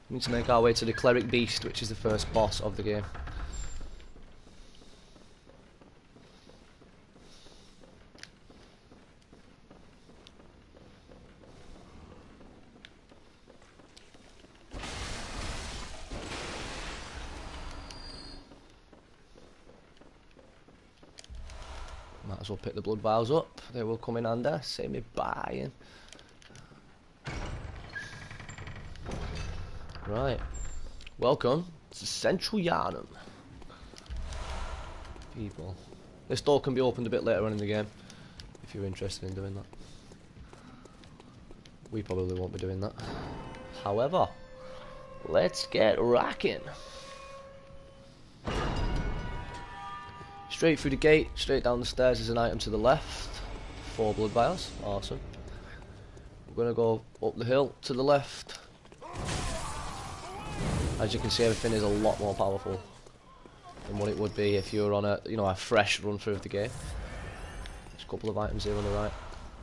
We need to make our way to the Cleric Beast, which is the first boss of the game. Might as well pick the blood vials up. They will come in handy. Save me buying. Right. Welcome to Central Yarnum. People. This door can be opened a bit later on in the game, if you're interested in doing that. We probably won't be doing that. However, let's get rocking. Straight through the gate, straight down the stairs. There's an item to the left. 4 blood vials. Awesome. We're going to go up the hill to the left. As you can see, everything is a lot more powerful than what it would be if you were on a, a fresh run through of the game. There's a couple of items here on the right.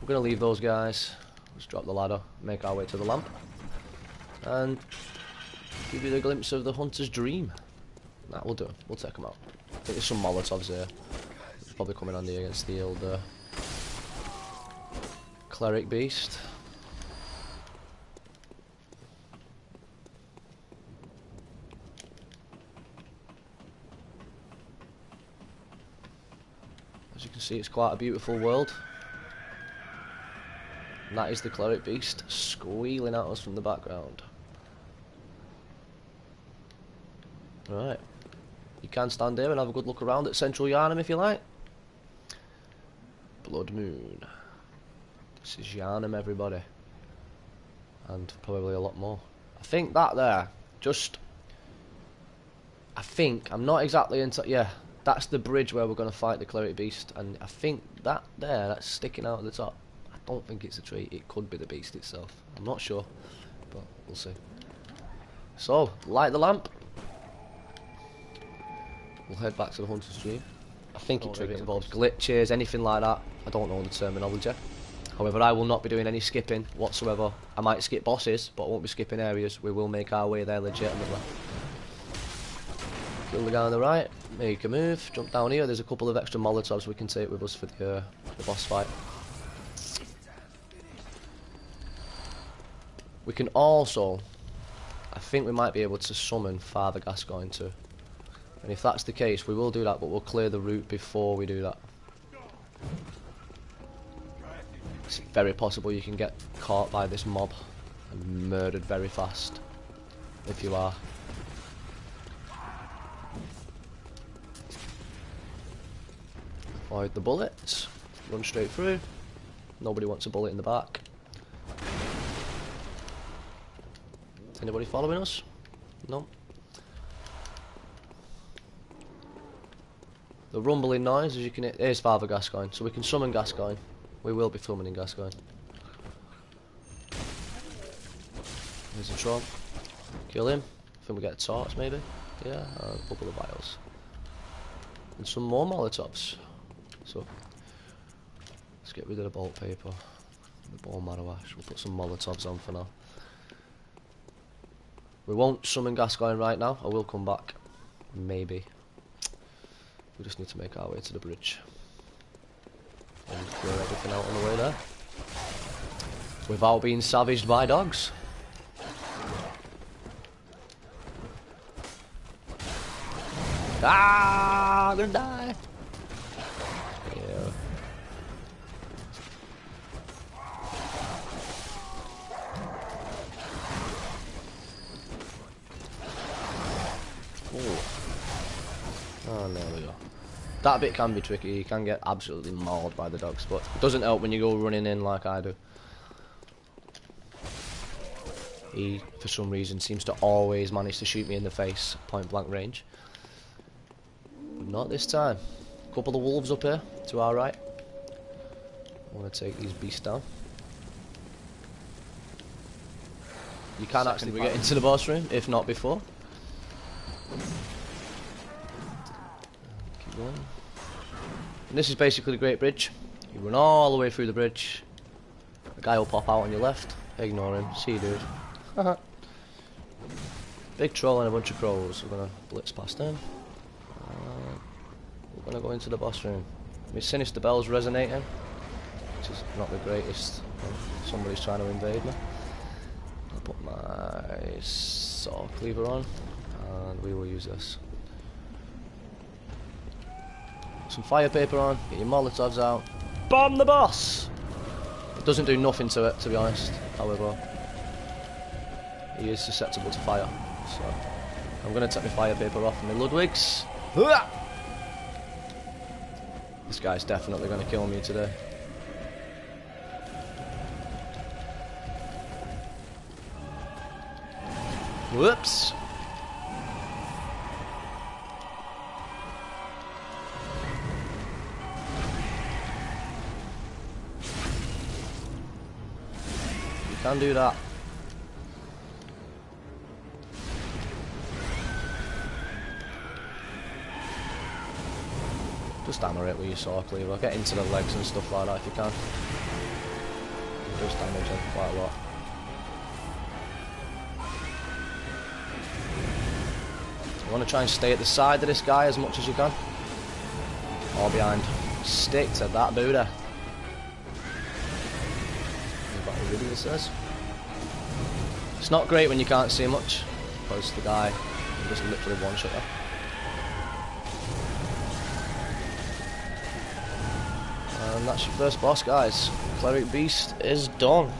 We're going to leave those guys. Let's drop the ladder, make our way to the lamp, and give you the glimpse of the hunter's dream. That will do. We'll take them out. I think there's some Molotovs here. Probably coming handy against the old Cleric Beast. As you can see, it's quite a beautiful world. And that is the Cleric Beast squealing at us from the background. Right. You can stand here and have a good look around at Central Yarnum if you like. Blood Moon. This is Yarnum, everybody. And probably a lot more. I think that there, I'm not exactly into, yeah, that's the bridge where we're going to fight the Cleric Beast. And I think that there, that's sticking out at the top, I don't think it's a tree. It could be the beast itself. I'm not sure, but we'll see. So, light the lamp. We'll head back to the Hunter's Dream. I think it involves glitches, anything like that. I don't know the terminology. However, I will not be doing any skipping whatsoever. I might skip bosses, but I won't be skipping areas. We will make our way there legitimately. Kill the guy on the right, make a move, jump down here. There's a couple of extra Molotovs we can take with us for the boss fight. We can also, I think we might be able to summon Father Gascoigne too. And if that's the case, we will do that, but we'll clear the route before we do that. It's very possible you can get caught by this mob and murdered very fast, if you are. Avoid the bullets, run straight through. Nobody wants a bullet in the back. Anybody following us? No. The rumbling noise, as you can hear, is Father Gascoigne, so we can summon Gascoigne. We will be summoning Gascoigne. There's a Tron. Kill him. I think we get a torch, maybe. Yeah, a couple of vials. And some more Molotovs. So, let's get rid of the bolt paper. The bone marrow ash. We'll put some Molotovs on for now. We won't summon Gascoigne right now. I will come back. Maybe. We just need to make our way to the bridge. And clear everything out on the way there. Without being savaged by dogs. Ah, I'm gonna die. Yeah. Oh, there we go. That bit can be tricky. You can get absolutely mauled by the dogs, but it doesn't help when you go running in like I do. He, for some reason, seems to always manage to shoot me in the face, point blank range. But not this time. A couple of wolves up here to our right. I want to take these beasts down. You can actually get into the boss room, if not before. Keep going. And this is basically the Great Bridge. You run all the way through the bridge. A guy will pop out on your left. Ignore him. See you, dude. Big troll and a bunch of crows. We're gonna blitz past him. We're gonna go into the boss room. My sinister bell's resonating, which is not the greatest. Somebody's trying to invade me. I'll put my saw cleaver on, and we will use this. Some fire paper on. Get your molotovs out. Bomb the boss. It doesn't do nothing to it, to be honest. However, he is susceptible to fire, so I'm going to take my fire paper off my Ludwigs. This guy's definitely going to kill me today. Whoops. You can do that. Just hammer it with your saw cleaver. Get into the legs and stuff like that if you can. It does damage him quite a lot. You want to try and stay at the side of this guy as much as you can. Or behind. Stick to that Buddha. What really says. It's not great when you can't see much, because the guy can just literally one-shot you. And that's your first boss, guys. Cleric Beast is done.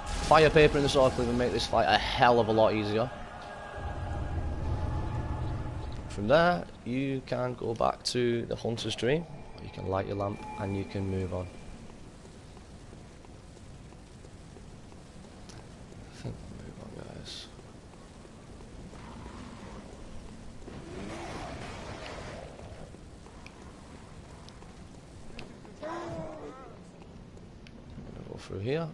Fire paper in the sword cleaver make this fight a hell of a lot easier. From there, you can go back to the Hunter's Dream. You can light your lamp and you can move on. I think move on, guys. Go through here.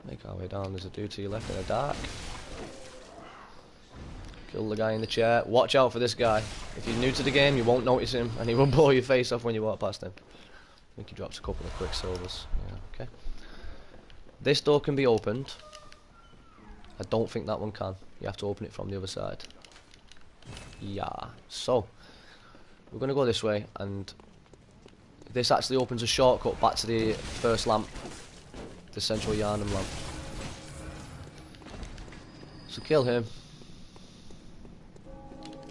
Make our way down. There's a dude to your left in the dark. Kill the guy in the chair. Watch out for this guy. If you're new to the game, you won't notice him, and he will blow your face off when you walk past him. I think he drops a couple of quicksilvers. Yeah, okay. This door can be opened. I don't think that one can. You have to open it from the other side. Yeah. So, we're going to go this way, and this actually opens a shortcut back to the first lamp. The central Yarnum lamp. So kill him.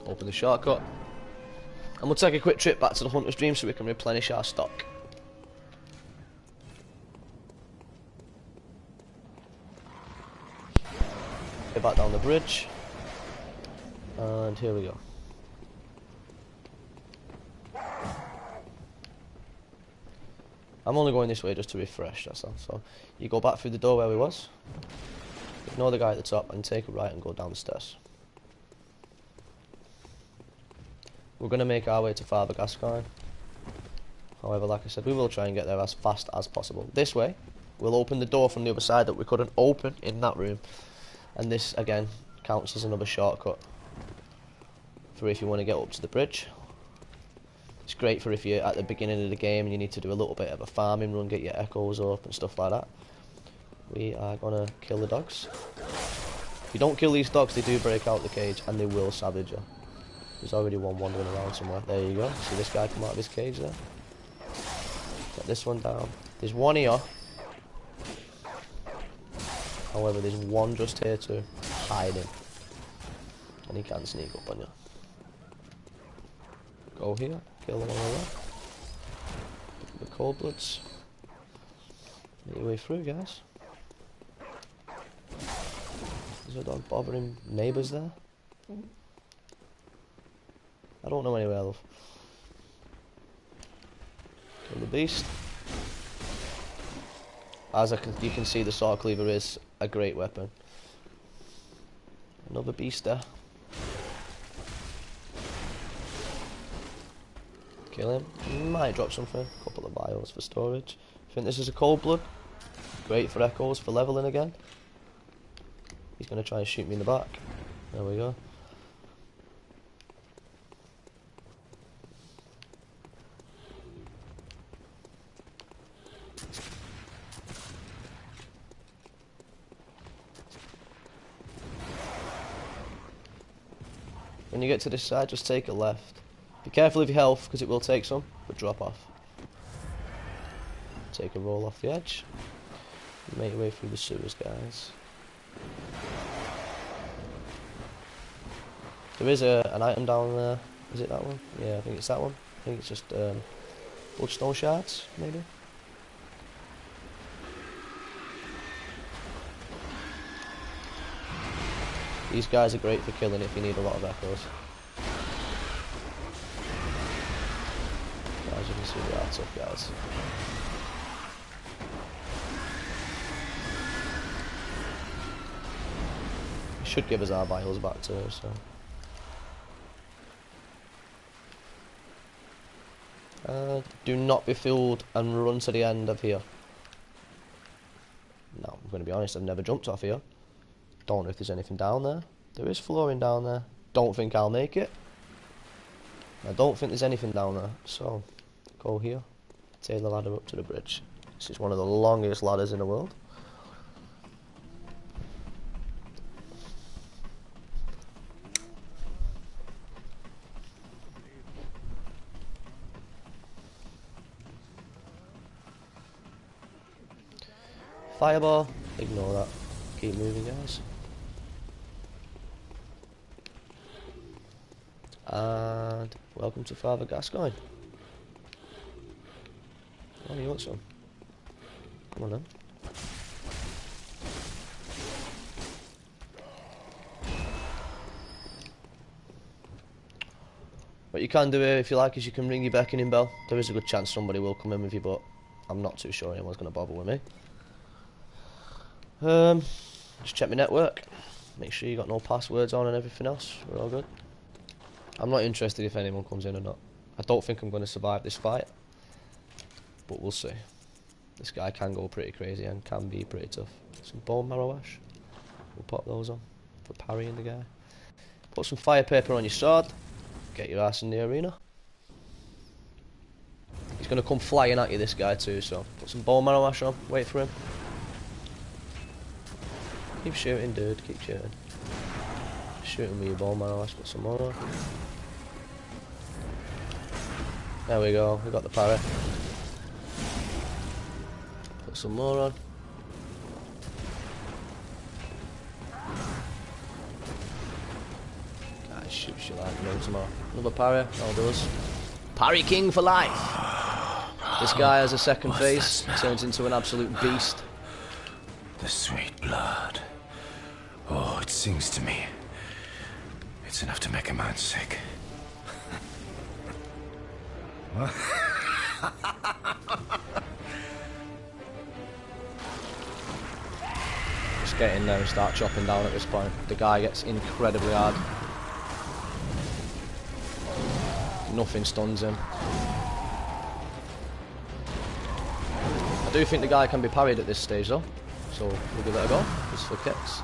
Open the shortcut. And we'll take a quick trip back to the Hunter's Dream so we can replenish our stock. Get back down the bridge. And here we go. I'm only going this way just to refresh, that's all. So you go back through the door where we was. Ignore the guy at the top and take a right and go down the stairs. We're going to make our way to Father Gascoigne. However, like I said, we will try and get there as fast as possible. This way, we'll open the door from the other side that we couldn't open in that room. And this, again, counts as another shortcut for if you want to get up to the bridge. It's great for if you're at the beginning of the game and you need to do a little bit of a farming run, get your echoes up and stuff like that. We are going to kill the dogs. If you don't kill these dogs, they do break out the cage and they will savage you. There's already one wandering around somewhere. There you go. See this guy come out of his cage there? Get this one down. There's one here. However, there's one just here too, hiding. And he can sneak up on you. Go here. Kill them on the left. The cold bloods. Make your way through, guys. There's a dog bothering neighbours there. I don't know anywhere, love. Kill the beast. As you can see, the saw cleaver is a great weapon. Another beast there. Kill him. Might drop something. A couple of vials for storage. I think this is a cold blood. Great for echoes, for leveling again. He's going to try and shoot me in the back. There we go. when you get to this side, just take a left. Be careful of your health, because it will take some, but drop off. Take a roll off the edge. Make your way through the sewers, guys. There is an item down there. Is it that one? Yeah, I think it's that one. I think it's just bloodstone shards, maybe. These guys are great for killing if you need a lot of echoes. As you can see, they are tough guys. He should give us our vials back too, so. Do not be fooled and run to the end of here. No, I'm going to be honest, I've never jumped off here. Don't know if there's anything down there. There is flooring down there. Don't think I'll make it. I don't think there's anything down there. So, go here. Take the ladder up to the bridge. This is one of the longest ladders in the world. Fireball. Ignore that. Keep moving, guys. And welcome to Father Gascoigne. Oh, you want some? Come on then. What you can do here, if you like, is you can ring your beckoning bell. There is a good chance somebody will come in with you, but I'm not too sure anyone's going to bother with me. Just check my network. Make sure you got no passwords on and everything else. We're all good. I'm not interested if anyone comes in or not. I don't think I'm going to survive this fight, but we'll see. This guy can go pretty crazy and can be pretty tough. Some bone marrow ash. We'll pop those on for parrying the guy. Put some fire paper on your sword. Get your ass in the arena. He's going to come flying at you, this guy too, so put some bone marrow ash on. Wait for him. Keep shooting, dude. Keep shooting. Shooting with your bone marrow ash. Put some more on. There we go. We got the parry. Put some more on. Guy shoots you like no tomorrow. Another parry. All does. Parry king for life. This guy has a second face. Turns into an absolute beast. The sweet blood. Oh, it sings to me. It's enough to make a man sick. Just get in there and start chopping down at this point. The guy gets incredibly hard. Nothing stuns him. I do think the guy can be parried at this stage though, so we'll give it a go. Just for kicks.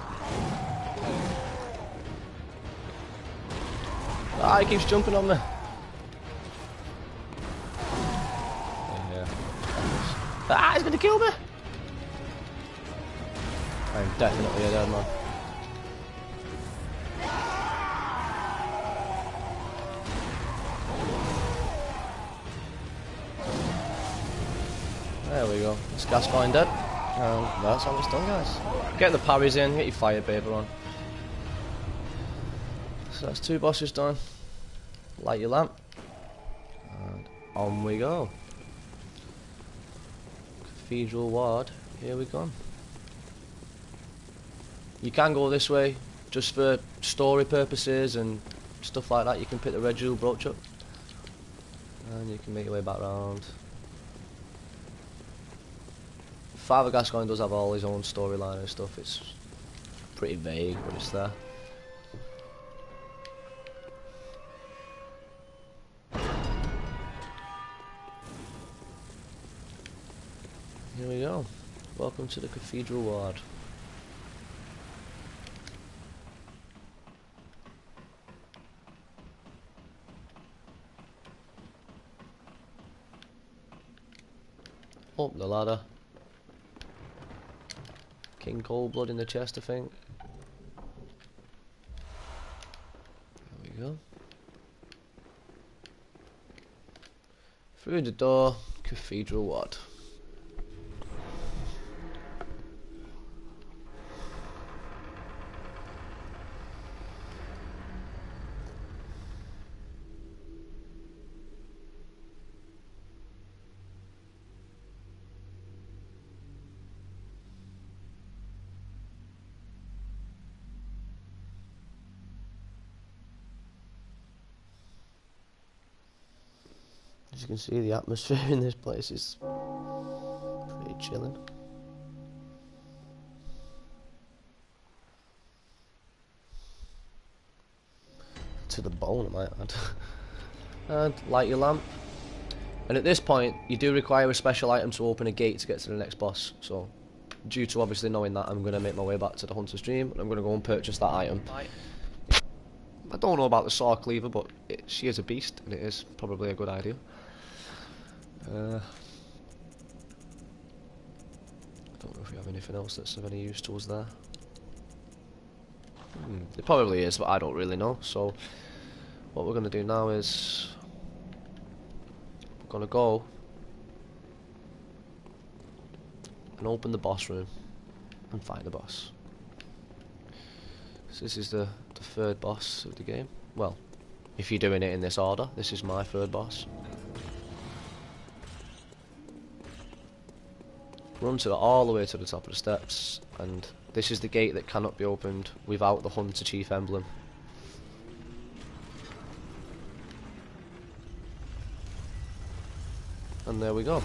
Ah, he keeps jumping on me. Yeah. Ah, he's gonna kill me. I'm definitely a dead man. There we go. This Gascoigne dead. That's how it's done, guys. Get the parries in, get your fire paper on. So that's 2 bosses done. Light your lamp. And on we go. Cathedral Ward. Here we go. You can go this way just for story purposes and stuff like that. You can pick the red jewel brooch up. And you can make your way back round. Father Gascoigne does have all his own storyline and stuff. It's pretty vague, but it's there. Here we go. Welcome to the Cathedral Ward. Up the ladder. King Cold Blood in the chest, I think. There we go. Through the door, Cathedral Ward. As you can see, the atmosphere in this place is pretty chilling. To the bone, I might add. And light your lamp. And at this point, you do require a special item to open a gate to get to the next boss. So, due to obviously knowing that, I'm going to make my way back to the Hunter's Dream, and I'm going to go and purchase that item. I don't know about the Saw Cleaver, but she is a beast, and it is probably a good idea. I don't know if we have anything else that's of any use to us there. It probably is, but I don't really know. So, what we're going to do now is we're going to go and open the boss room and find the boss. So this is the third boss of the game. Well, if you're doing it in this order, this is my third boss. Run all the way to the top of the steps, and this is the gate that cannot be opened without the Hunter Chief emblem. And there we go. What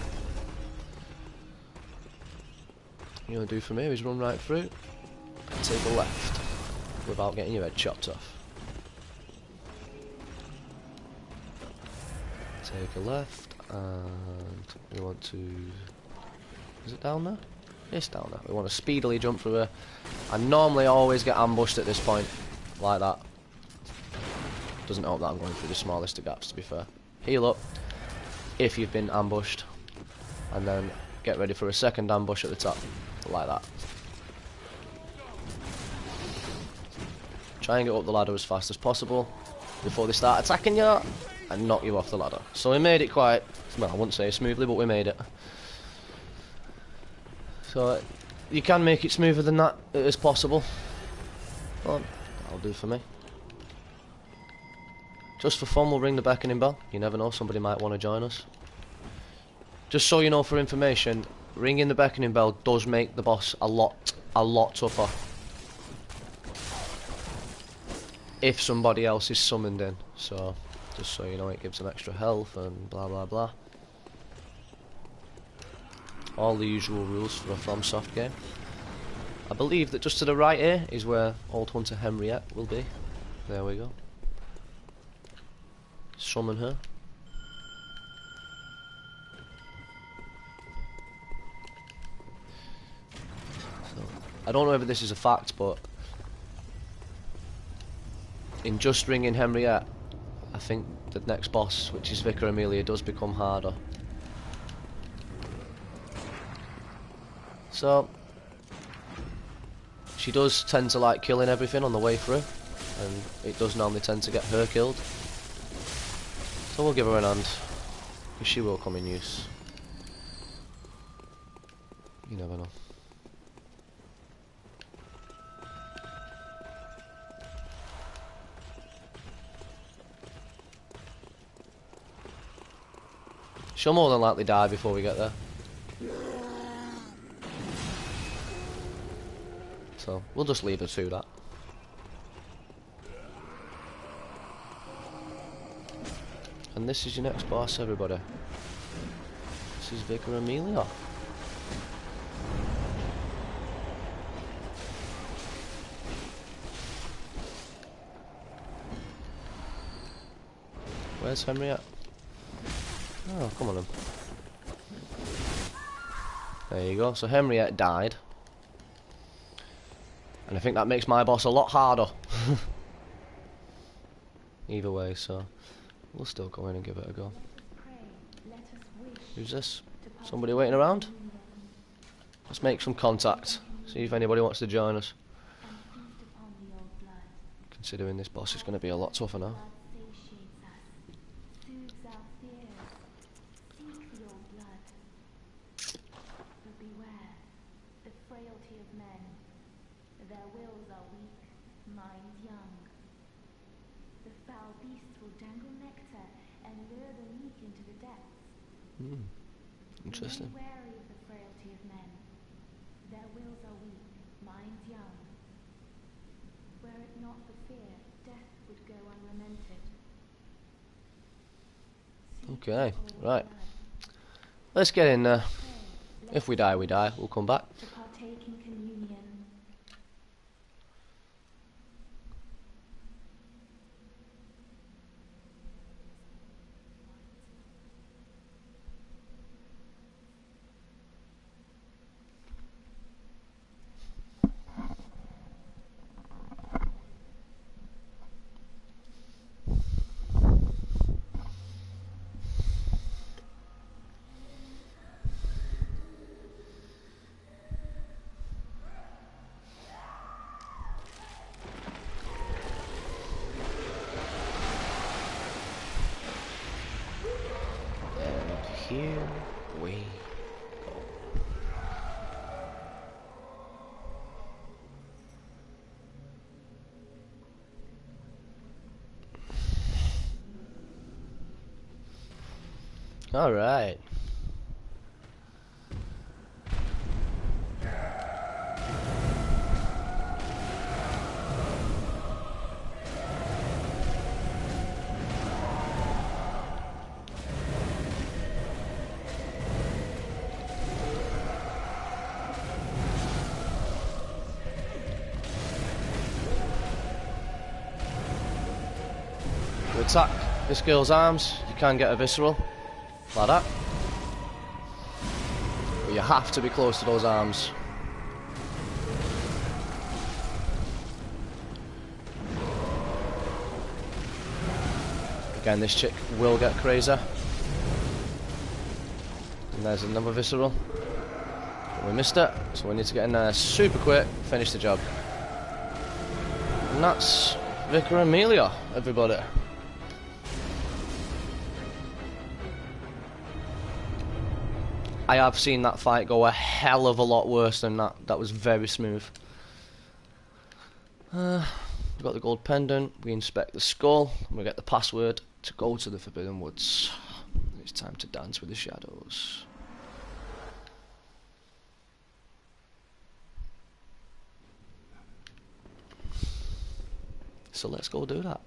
you're going to do from here is run right through and take a left without getting your head chopped off. Take a left, and we want to... Is it down there? It's down there. We want to speedily jump through her. I normally always get ambushed at this point, like that. Doesn't help that I'm going through the smallest of gaps, to be fair. Heal up if you've been ambushed, and then get ready for a second ambush at the top, like that. Try and get up the ladder as fast as possible before they start attacking you and knock you off the ladder. So we made it quite, well, I wouldn't say smoothly, but we made it. So you can make it smoother than that as possible. But that'll do for me. Just for fun, we'll ring the beckoning bell. You never know, somebody might want to join us. Just so you know, for information, ringing the beckoning bell does make the boss a lot tougher if somebody else is summoned in. So just so you know, it gives them extra health and blah blah blah. All the usual rules for a FromSoft game. I believe that just to the right here is where old Hunter Henriette will be. There we go. Summon her. So, I don't know whether this is a fact, but in just ringing Henriette, I think the next boss, which is Vicar Amelia, does become harder. So, she does tend to like killing everything on the way through, and it does normally tend to get her killed. So we'll give her an hand, because she will come in use. You never know. She'll more than likely die before we get there. So we'll just leave her to that. And this is your next boss, everybody. This is Vicar Amelia. Where's Henriette? Oh, come on then. There you go. So Henriette died. And I think that makes my boss a lot harder. Either way, so we'll still go in and give it a go. Who's this? Somebody waiting around? Let's make some contact. See if anybody wants to join us. Considering this boss is going to be a lot tougher now. frailty of men. Their wills are weak, minds young. The foul beasts will dangle nectar and lure the meek into the depths. Interesting. Be wary of the frailty of men. Their wills are weak, minds young. Were it not for fear, death would go unlamented. Okay, right. Let's get in there. If we die, we die. We'll come back. To partake in communion. Here we go. All right. To attack this girl's arms, you can get a visceral, like that. But you have to be close to those arms. Again, this chick will get crazy. And there's another visceral. But we missed it, so we need to get in there super quick, finish the job. And that's Vicar Amelia, everybody. I have seen that fight go a hell of a lot worse than that. That was very smooth. We've got the gold pendant. We inspect the skull. And we get the password to go to the Forbidden Woods. It's time to dance with the shadows. So let's go do that.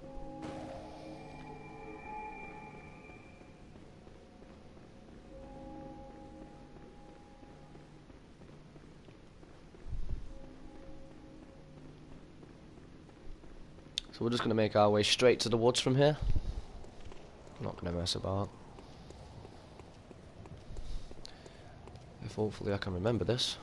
So we're just going to make our way straight to the woods from here. I'm not going to mess about. If hopefully I can remember this.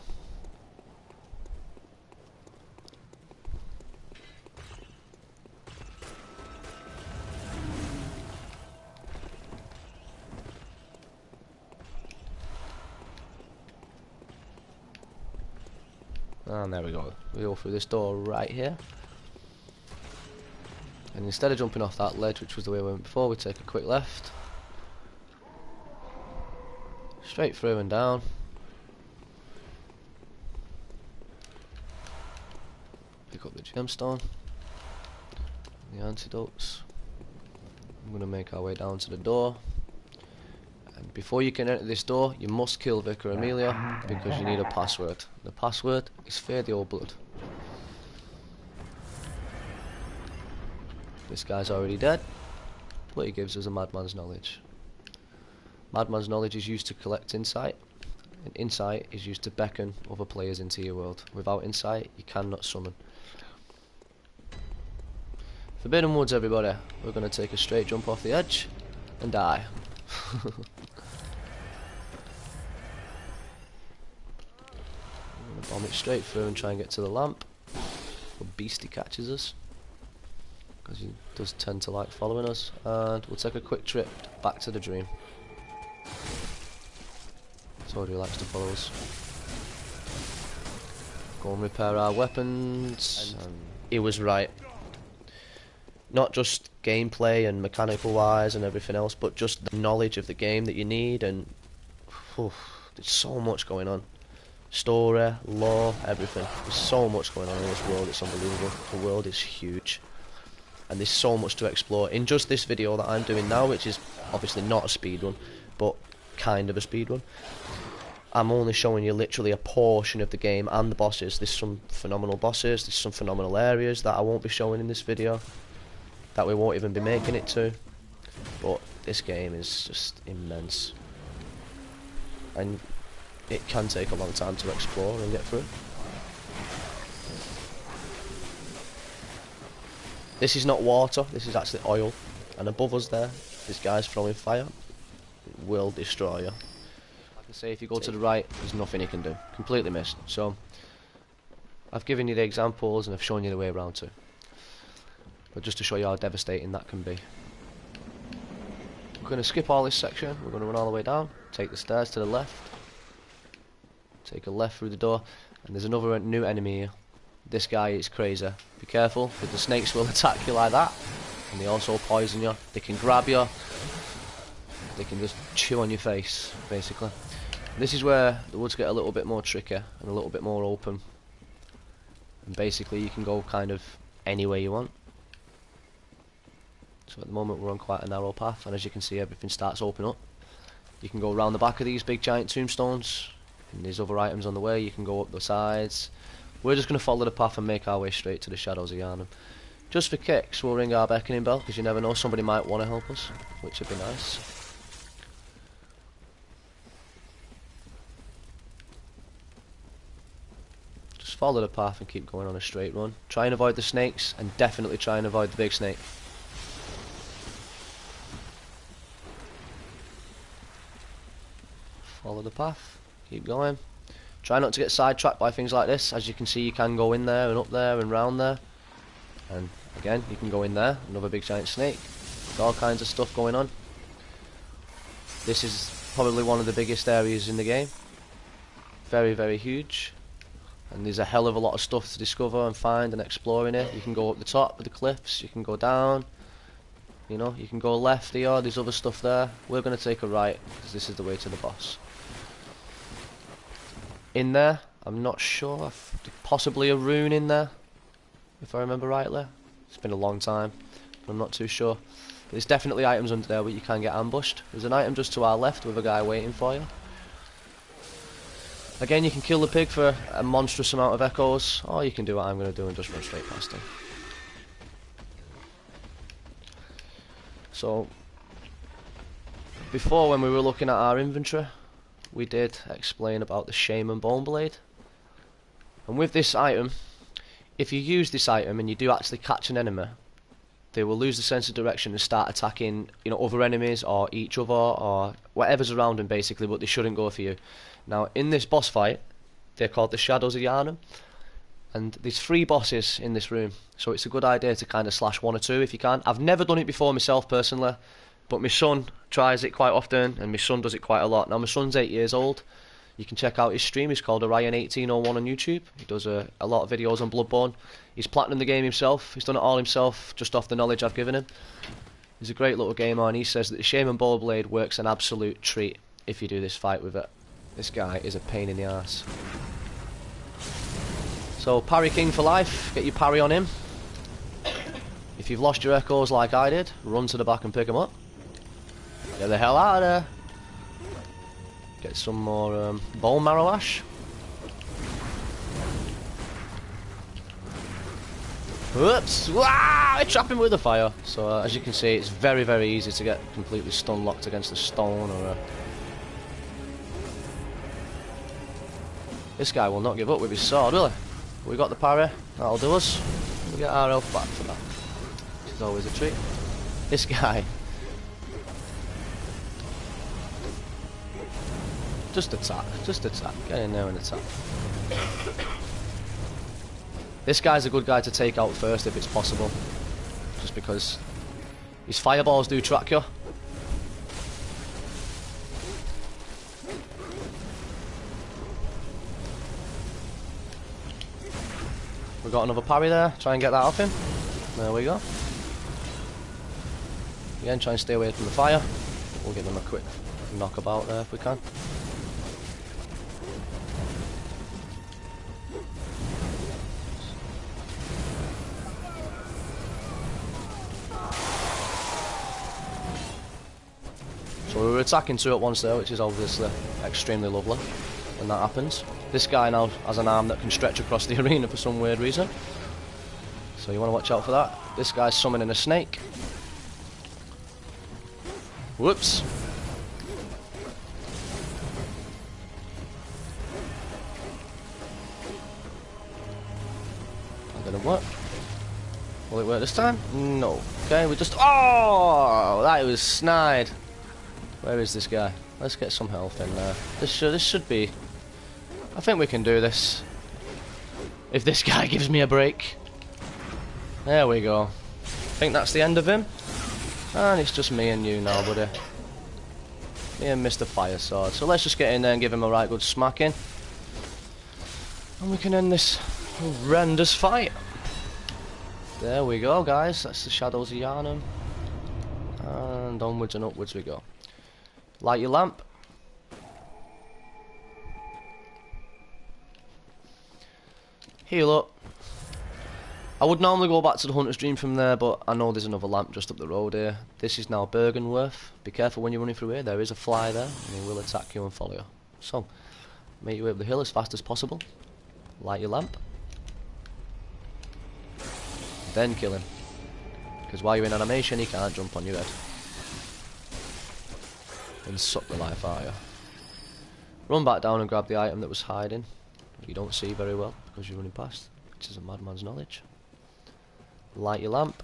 And there we go. We go through this door right here. And instead of jumping off that ledge, which was the way we went before, we take a quick left. Straight through and down. Pick up the gemstone. The antidotes. I'm going to make our way down to the door. And before you can enter this door, you must kill Vicar Amelia, because you need a password. The password is Fear the Old Blood. This guy's already dead, but he gives us a madman's knowledge. Madman's knowledge is used to collect insight, and insight is used to beckon other players into your world. Without insight, you cannot summon. Forbidden Woods, everybody. We're going to take a straight jump off the edge and die. I'm going to bomb it straight through and try and get to the lamp. But Beastie catches us, because he does tend to like following us. And we'll take a quick trip back to the dream. Told you he likes to follow us. Go and repair our weapons. And he was right. Not just gameplay and mechanical wise and everything else, but just the knowledge of the game that you need, and there's so much going on. story, lore, everything. There's so much going on in this world, it's unbelievable. The world is huge. And there's so much to explore in just this video that I'm doing now, which is obviously not a speedrun, but kind of a speedrun. I'm only showing you literally a portion of the game and the bosses. There's some phenomenal bosses, there's some phenomenal areas that I won't be showing in this video, that we won't even be making it to. But this game is just immense. And it can take a long time to explore and get through. This is not water, this is actually oil. And above us there, this guy's throwing fire. It will destroy you. Like I say, if you go to the right, there's nothing you can do. Completely missed. So, I've given you the examples and I've shown you the way around too. But just to show you how devastating that can be. We're going to skip all this section, we're going to run all the way down, take the stairs to the left, take a left through the door, and there's another new enemy here. This guy is crazy. Be careful, because the snakes will attack you like that, and they also poison you. They can grab you, they can just chew on your face, basically. This is where the woods get a little bit more tricky and a little bit more open, and basically you can go kind of anywhere you want. So at the moment we're on quite a narrow path, and as you can see everything starts opening up. You can go around the back of these big giant tombstones, and there's other items on the way. You can go up the sides. We're just going to follow the path and make our way straight to the Shadows of Yharnam. Just for kicks, we'll ring our beckoning bell, because you never know, somebody might want to help us, which would be nice. Just follow the path and keep going on a straight run. Try and avoid the snakes, and definitely try and avoid the big snake. Follow the path, keep going. Try not to get sidetracked by things like this. As you can see, you can go in there and up there and round there. And again, you can go in there, another big giant snake. There's all kinds of stuff going on. This is probably one of the biggest areas in the game. Very, very huge. And there's a hell of a lot of stuff to discover and find and explore in it. You can go up the top of the cliffs, you can go down. You know, you can go left here, there's other stuff there. We're going to take a right, because this is the way to the boss. In there, I'm not sure, possibly a rune in there, if I remember rightly. It's been a long time, but I'm not too sure. But there's definitely items under there where you can get ambushed. There's an item just to our left with a guy waiting for you. Again, you can kill the pig for a monstrous amount of echoes, or you can do what I'm going to do and just run straight past him. So, before when we were looking at our inventory, we did explain about the Shaman Bone Blade. And with this item, if you use this item and you do actually catch an enemy, they will lose the sense of direction and start attacking, you know, other enemies or each other or whatever's around them basically, but they shouldn't go for you. Now in this boss fight, they're called the Shadows of Yharnam, and there's 3 bosses in this room, so it's a good idea to kind of slash 1 or 2 if you can. I've never done it before myself personally, but my son tries it quite often, and my son does it quite a lot. Now my son's 8 years old. You can check out his stream. He's called Orion1801 on YouTube. He does a lot of videos on Bloodborne. He's platinumed the game himself. He's done it all himself, just off the knowledge I've given him. He's a great little gamer, and he says that the Shaman Bone Blade works an absolute treat if you do this fight with it. This guy is a pain in the arse. So parry king for life. Get your parry on him. If you've lost your echoes like I did, run to the back and pick them up. Get the hell out of there. Get some more bone marrow ash. Whoops! Wow! I trap him with the fire. So as you can see, it's very, very easy to get completely stun locked against a stone or a... This guy will not give up with his sword, will he? We got the parry. That'll do us. We'll get our health back for that. Which is always a treat. This guy. Just attack. Just attack. Get in there and attack. This guy's a good guy to take out first if it's possible. Just because his fireballs do track you. We got another parry there. Try and get that off him. There we go. Again, try and stay away from the fire. We'll give him a quick knockabout there if we can. we're attacking two at once there, which is obviously extremely lovely when that happens. This guy now has an arm that can stretch across the arena for some weird reason. So you want to watch out for that. This guy's summoning a snake. Whoops. That didn't work. Will it work this time? No. Okay, we just... Oh! That was snide. Where is this guy? Let's get some health in there. This should be... I think we can do this. If this guy gives me a break. There we go. I think that's the end of him. And it's just me and you now, buddy. Me and Mr. Fire Sword. So let's just get in there and give him a right good smacking. And we can end this horrendous fight. There we go, guys. That's the Shadows of Yharnam. And onwards and upwards we go. Light your lamp. Heal up. I would normally go back to the Hunter's Dream from there, but I know there's another lamp just up the road here. This is now Byrgenwerth. Be careful when you're running through here. There is a fly there, and he will attack you and follow you. So, make your way up the hill as fast as possible. Light your lamp. Then kill him. Because while you're in animation, he can't jump on your head. And suck the life out of you. Run back down and grab the item that was hiding. You don't see very well because you're running past, which is a madman's knowledge. Light your lamp.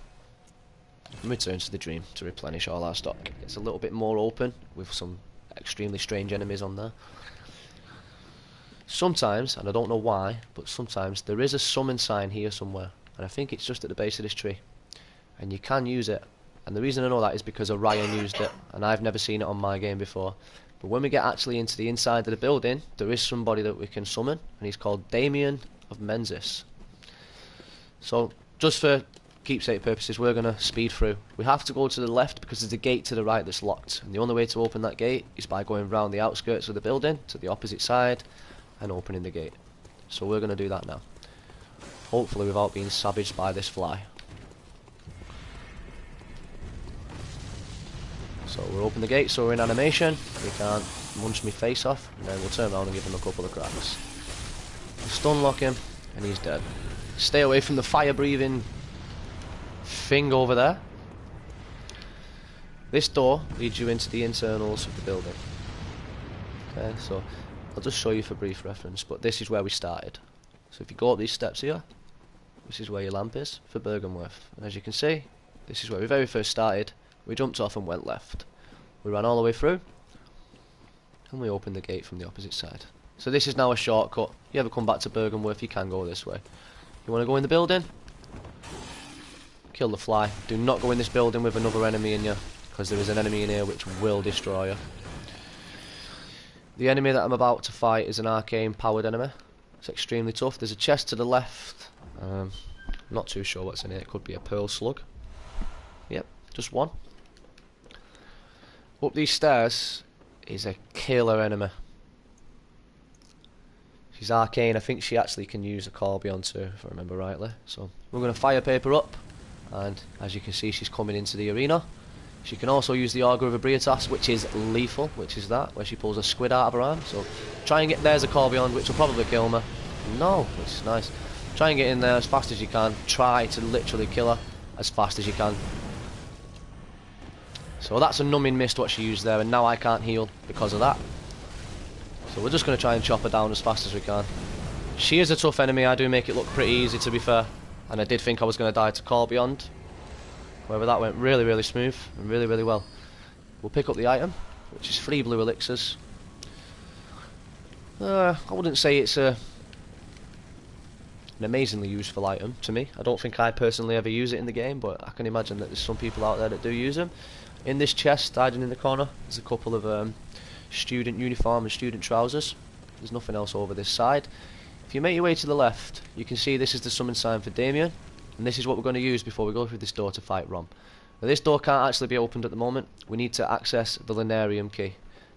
And return to the dream to replenish all our stock. It's a little bit more open with some extremely strange enemies on there. Sometimes, and I don't know why, but sometimes there is a summon sign here somewhere. And I think it's just at the base of this tree. And you can use it. And the reason I know that is because Orion used it. And I've never seen it on my game before. But when we get actually into the inside of the building, there is somebody that we can summon. And he's called Damien of Menzies. So, just for keepsake purposes, we're going to speed through. We have to go to the left because there's a gate to the right that's locked. And the only way to open that gate is by going round the outskirts of the building to the opposite side and opening the gate. So we're going to do that now. Hopefully without being savaged by this fly. So we'll open the gate so we're in animation. He can't munch me face off. And then we'll turn around and give him a couple of cracks. We'll stun lock him and he's dead. Stay away from the fire breathing thing over there. This door leads you into the internals of the building. Okay, so I'll just show you for brief reference, but this is where we started. So if you go up these steps here, this is where your lamp is for Byrgenwerth. And as you can see, this is where we very first started. We jumped off and went left. We ran all the way through, and we opened the gate from the opposite side. So this is now a shortcut. If you ever come back to Byrgenwerth, you can go this way. You want to go in the building? Kill the fly. Do not go in this building with another enemy in you, because there is an enemy in here which will destroy you. The enemy that I'm about to fight is an arcane powered enemy. It's extremely tough. There's a chest to the left. Not too sure what's in it. It could be a pearl slug. Yep, just one. Up these stairs is a killer enemy. She's arcane. I think she actually can use a Corbion too, if I remember rightly. So we're going to fire paper up, and as you can see, she's coming into the arena. She can also use the Augur of Abriatas, which is lethal, which is that, where she pulls a squid out of her arm. So try and get, there's a Corbion, which will probably kill me. No, which is nice. Try and get in there as fast as you can. Try to literally kill her as fast as you can. So that's a numbing mist what she used there, and now I can't heal because of that. So we're just going to try and chop her down as fast as we can. She is a tough enemy. I do make it look pretty easy, to be fair. And I did think I was going to die to Corbion. However, that went really, really smooth and really, really well. We'll pick up the item, which is 3 blue elixirs. I wouldn't say it's an amazingly useful item to me. I don't think I personally ever use it in the game, but I can imagine that there's some people out there that do use them. In this chest, hiding in the corner, there's a couple of student uniform and student trousers. There's nothing else over this side. If you make your way to the left, you can see this is the summon sign for Damien. And this is what we're going to use before we go through this door to fight Rom. Now this door can't actually be opened at the moment. We need to access the Lunarium key.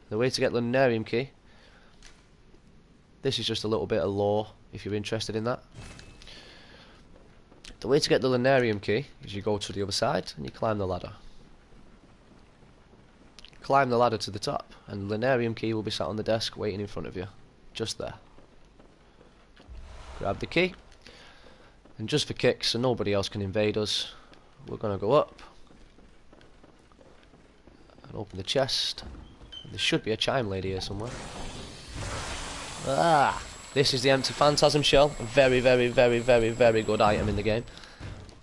The way to get the Lunarium key, this is just a little bit of lore if you're interested in that. The way to get the Lunarium key is you go to the other side and you climb the ladder. climb the ladder to the top, and the Lunarium key will be sat on the desk waiting in front of you. Just there. Grab the key, and just for kicks so nobody else can invade us, we're going to go up and open the chest. And there should be a chime lady here somewhere. Ah! This is the empty phantasm shell. A very, very, very, very, very good item in the game.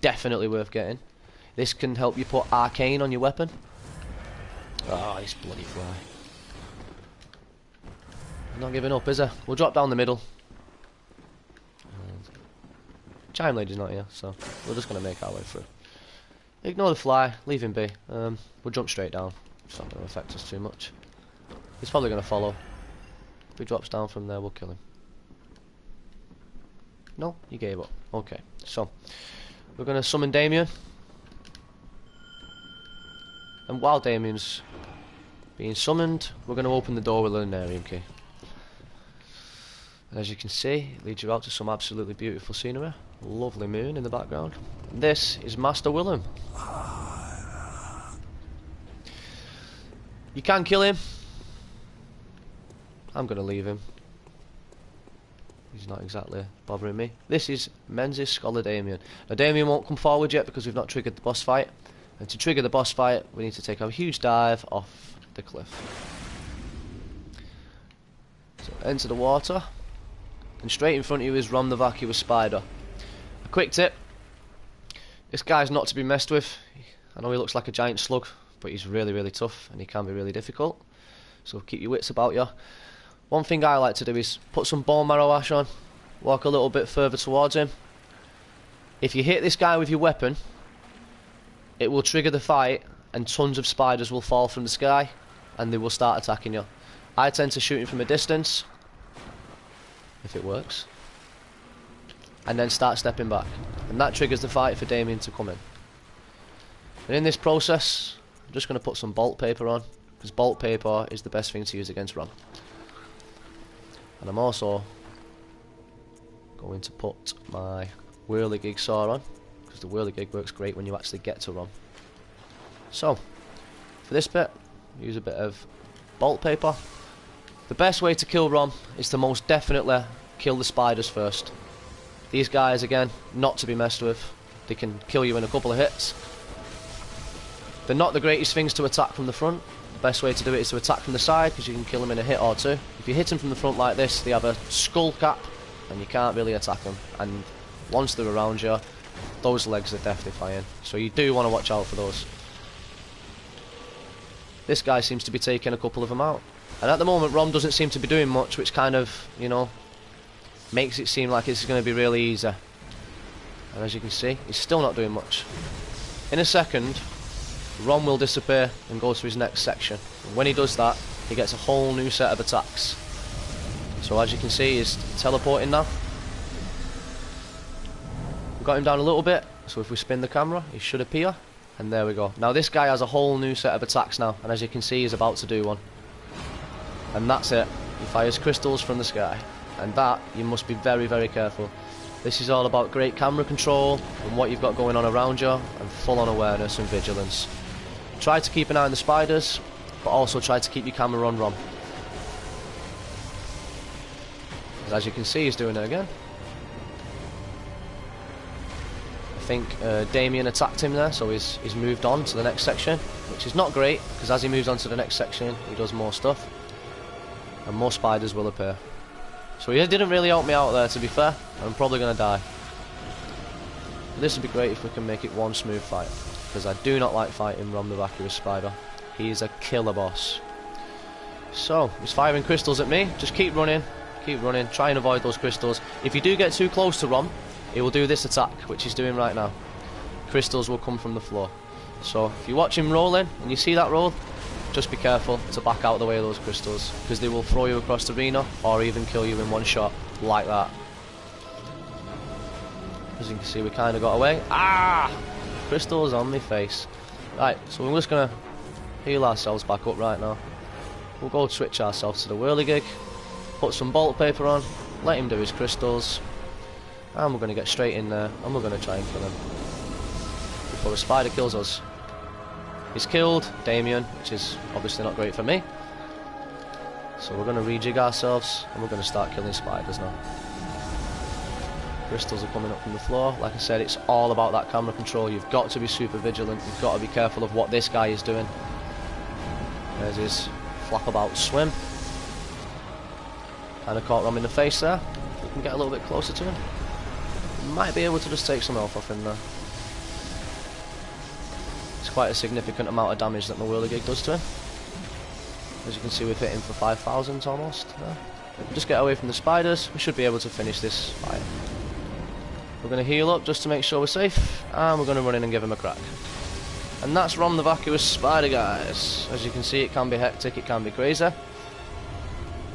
Definitely worth getting. This can help you put arcane on your weapon. Ah, this bloody fly. Not giving up, is he? We'll drop down the middle. Chime lady's not here, so we're just going to make our way through. Ignore the fly, leave him be. We'll jump straight down. It's not going to affect us too much. He's probably going to follow. If he drops down from there, we'll kill him. No, he gave up. Okay, so we're going to summon Damien. And while Damien's being summoned, we're going to open the door with a Lunarium key. And as you can see, it leads you out to some absolutely beautiful scenery. Lovely moon in the background. This is Master Willem. You can kill him. I'm going to leave him. He's not exactly bothering me. This is Menzies Scholar Damien. Now Damien won't come forward yet because we've not triggered the boss fight. And to trigger the boss fight, we need to take a huge dive off the cliff. So enter the water. And straight in front of you is Rom the Vacuous Spider. A quick tip. This guy's not to be messed with. I know he looks like a giant slug, but he's really, really tough and he can be really difficult. So keep your wits about you. One thing I like to do is put some bone marrow ash on, walk a little bit further towards him. If you hit this guy with your weapon, it will trigger the fight and tons of spiders will fall from the sky and they will start attacking you. I tend to shoot him from a distance, if it works, and then start stepping back. And that triggers the fight for Damien to come in. And in this process, I'm just going to put some bolt paper on, because bolt paper is the best thing to use against Rom. And I'm also going to put my whirligig saw on, because the whirligig works great when you actually get to Rom. So, for this bit, use a bit of bolt paper. The best way to kill Rom is to most definitely kill the spiders first. These guys, again, not to be messed with. They can kill you in a couple of hits. They're not the greatest things to attack from the front. The best way to do it is to attack from the side, because you can kill them in a hit or two. If you hit them from the front like this, they have a skull cap, and you can't really attack them. And once they're around you, those legs are death-defying. So you do want to watch out for those. This guy seems to be taking a couple of them out. And at the moment, Rom doesn't seem to be doing much, which kind of, you know, makes it seem like it's going to be really easy. And as you can see, he's still not doing much. In a second, Rom will disappear and go to his next section. And when he does that, he gets a whole new set of attacks. So as you can see, he's teleporting now. We've got him down a little bit, so if we spin the camera, he should appear. And there we go. Now this guy has a whole new set of attacks now, and as you can see, he's about to do one. And that's it. He fires crystals from the sky. And that, you must be very, very careful. This is all about great camera control and what you've got going on around you, and full-on awareness and vigilance. Try to keep an eye on the spiders, but also try to keep your camera on Rom. As you can see, he's doing it again. I think Damien attacked him there, so he's moved on to the next section, which is not great, because as he moves on to the next section, he does more stuff, and more spiders will appear. So he didn't really help me out there, to be fair. I'm probably going to die. But this would be great if we can make it one smooth fight, because I do not like fighting Rom the Vacuous Spider. He is a killer boss. So, he's firing crystals at me. Just keep running, try and avoid those crystals. If you do get too close to Rom, he will do this attack, which he's doing right now. Crystals will come from the floor. So, if you watch him rolling, and you see that roll, just be careful to back out of the way of those crystals, because they will throw you across the arena, or even kill you in one shot, like that. As you can see, we kind of got away. Ah! Crystals on my face. Right, so we're just going to heal ourselves back up right now. We'll go switch ourselves to the whirligig, put some bolt paper on, let him do his crystals, and we're going to get straight in there, and we're going to try and kill him before the spider kills us. He's killed Damien, which is obviously not great for me. So we're going to rejig ourselves and we're going to start killing spiders now. Crystals are coming up from the floor. Like I said, it's all about that camera control. You've got to be super vigilant. You've got to be careful of what this guy is doing. There's his flap about swim. Kind of caught Rom in the face there. If we can get a little bit closer to him, might be able to just take some health off him there. It's quite a significant amount of damage that my whirligig does to him. As you can see, we've hit him for 5,000 almost there. If we just get away from the spiders, we should be able to finish this fight. We're going to heal up just to make sure we're safe, and we're going to run in and give him a crack. And that's Rom the Vacuous Spider, guys. As you can see, it can be hectic, it can be crazy.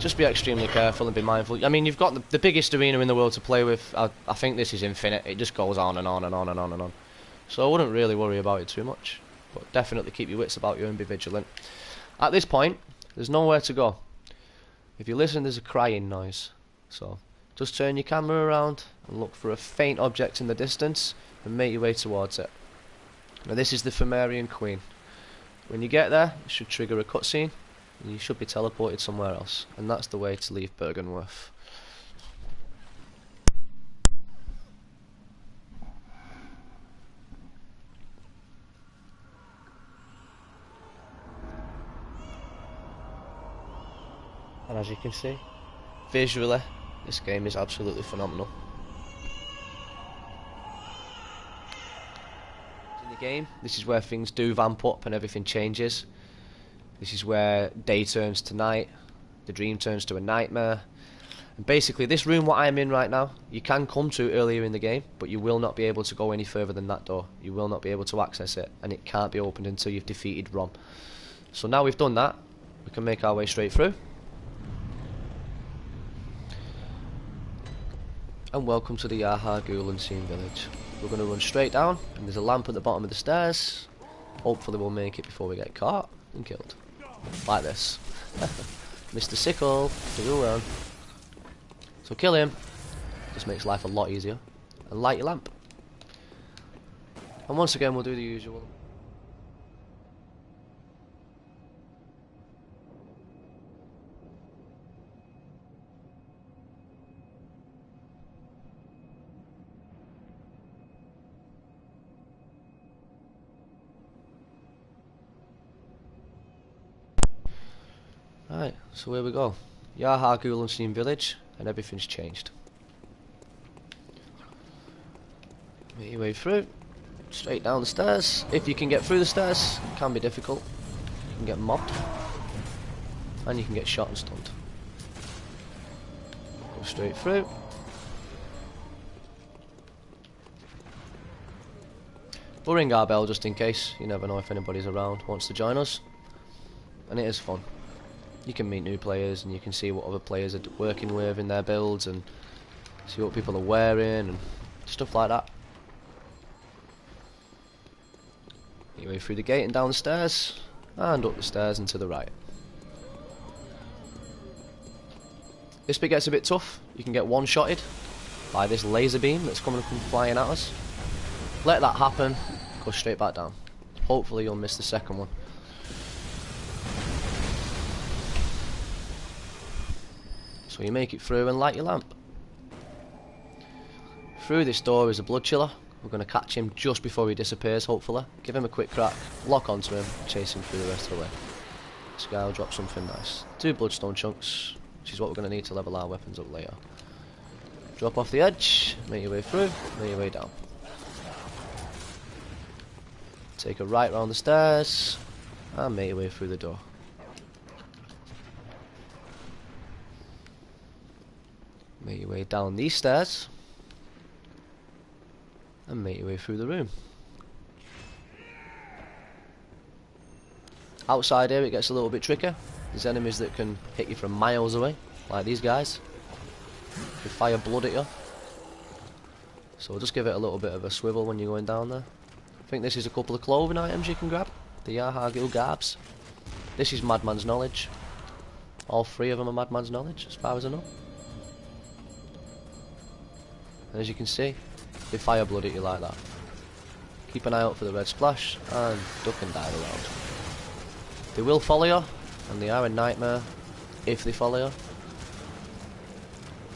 Just be extremely careful and be mindful. I mean, you've got the biggest arena in the world to play with. I think this is infinite. It just goes on and on and on and on and on. So I wouldn't really worry about it too much. But definitely keep your wits about you and be vigilant. At this point, there's nowhere to go. If you listen, there's a crying noise. So just turn your camera around and look for a faint object in the distance and make your way towards it. Now this is the Pthumerian Queen. When you get there, it should trigger a cutscene. You should be teleported somewhere else, and that's the way to leave Bergenworth. And as you can see, visually, this game is absolutely phenomenal. In the game, this is where things do vamp up and everything changes. This is where day turns to night, the dream turns to a nightmare. And basically this room what I'm in right now, you can come to earlier in the game, but you will not be able to go any further than that door. You will not be able to access it, and it can't be opened until you've defeated Rom. So now we've done that, we can make our way straight through. And welcome to the Yahar'gul-Unseen village. We're going to run straight down, and there's a lamp at the bottom of the stairs. Hopefully we'll make it before we get caught and killed. Like this. Mr. Sickle, do run. So kill him. Just makes life a lot easier. And light your lamp. And once again we'll do the usual. Right, so here we go. Yahar'gul-Unseen village, and everything's changed. Make your way through, straight down the stairs. If you can get through the stairs, it can be difficult. You can get mobbed, and you can get shot and stunned. Go straight through. We'll ring our bell just in case. You never know if anybody's around, wants to join us. And it is fun. You can meet new players and you can see what other players are working with in their builds and see what people are wearing and stuff like that. Make your way through the gate and down the stairs and up the stairs and to the right. This bit gets a bit tough. You can get one-shotted by this laser beam that's coming up and flying at us. Let that happen, go straight back down. Hopefully you'll miss the second one. So you make it through and light your lamp. Through this door is a blood chiller. We're going to catch him just before he disappears, hopefully. Give him a quick crack, lock onto him, chase him through the rest of the way. This guy will drop something nice. 2 bloodstone chunks, which is what we're going to need to level our weapons up later. Drop off the edge, make your way through, make your way down. Take a right round the stairs, and make your way through the door. Make your way down these stairs and make your way through the room. Outside here it gets a little bit trickier. There's enemies that can hit you from miles away, like these guys. They fire blood at you. So just give it a little bit of a swivel when you're going down there. I think this is a couple of clothing items you can grab. The Yahar'gul Garbs. This is Madman's Knowledge. All 3 of them are Madman's Knowledge, as far as I know. And as you can see, they fire blood at you like that. Keep an eye out for the red splash and duck and dive around. They will follow you, and they are a nightmare if they follow you.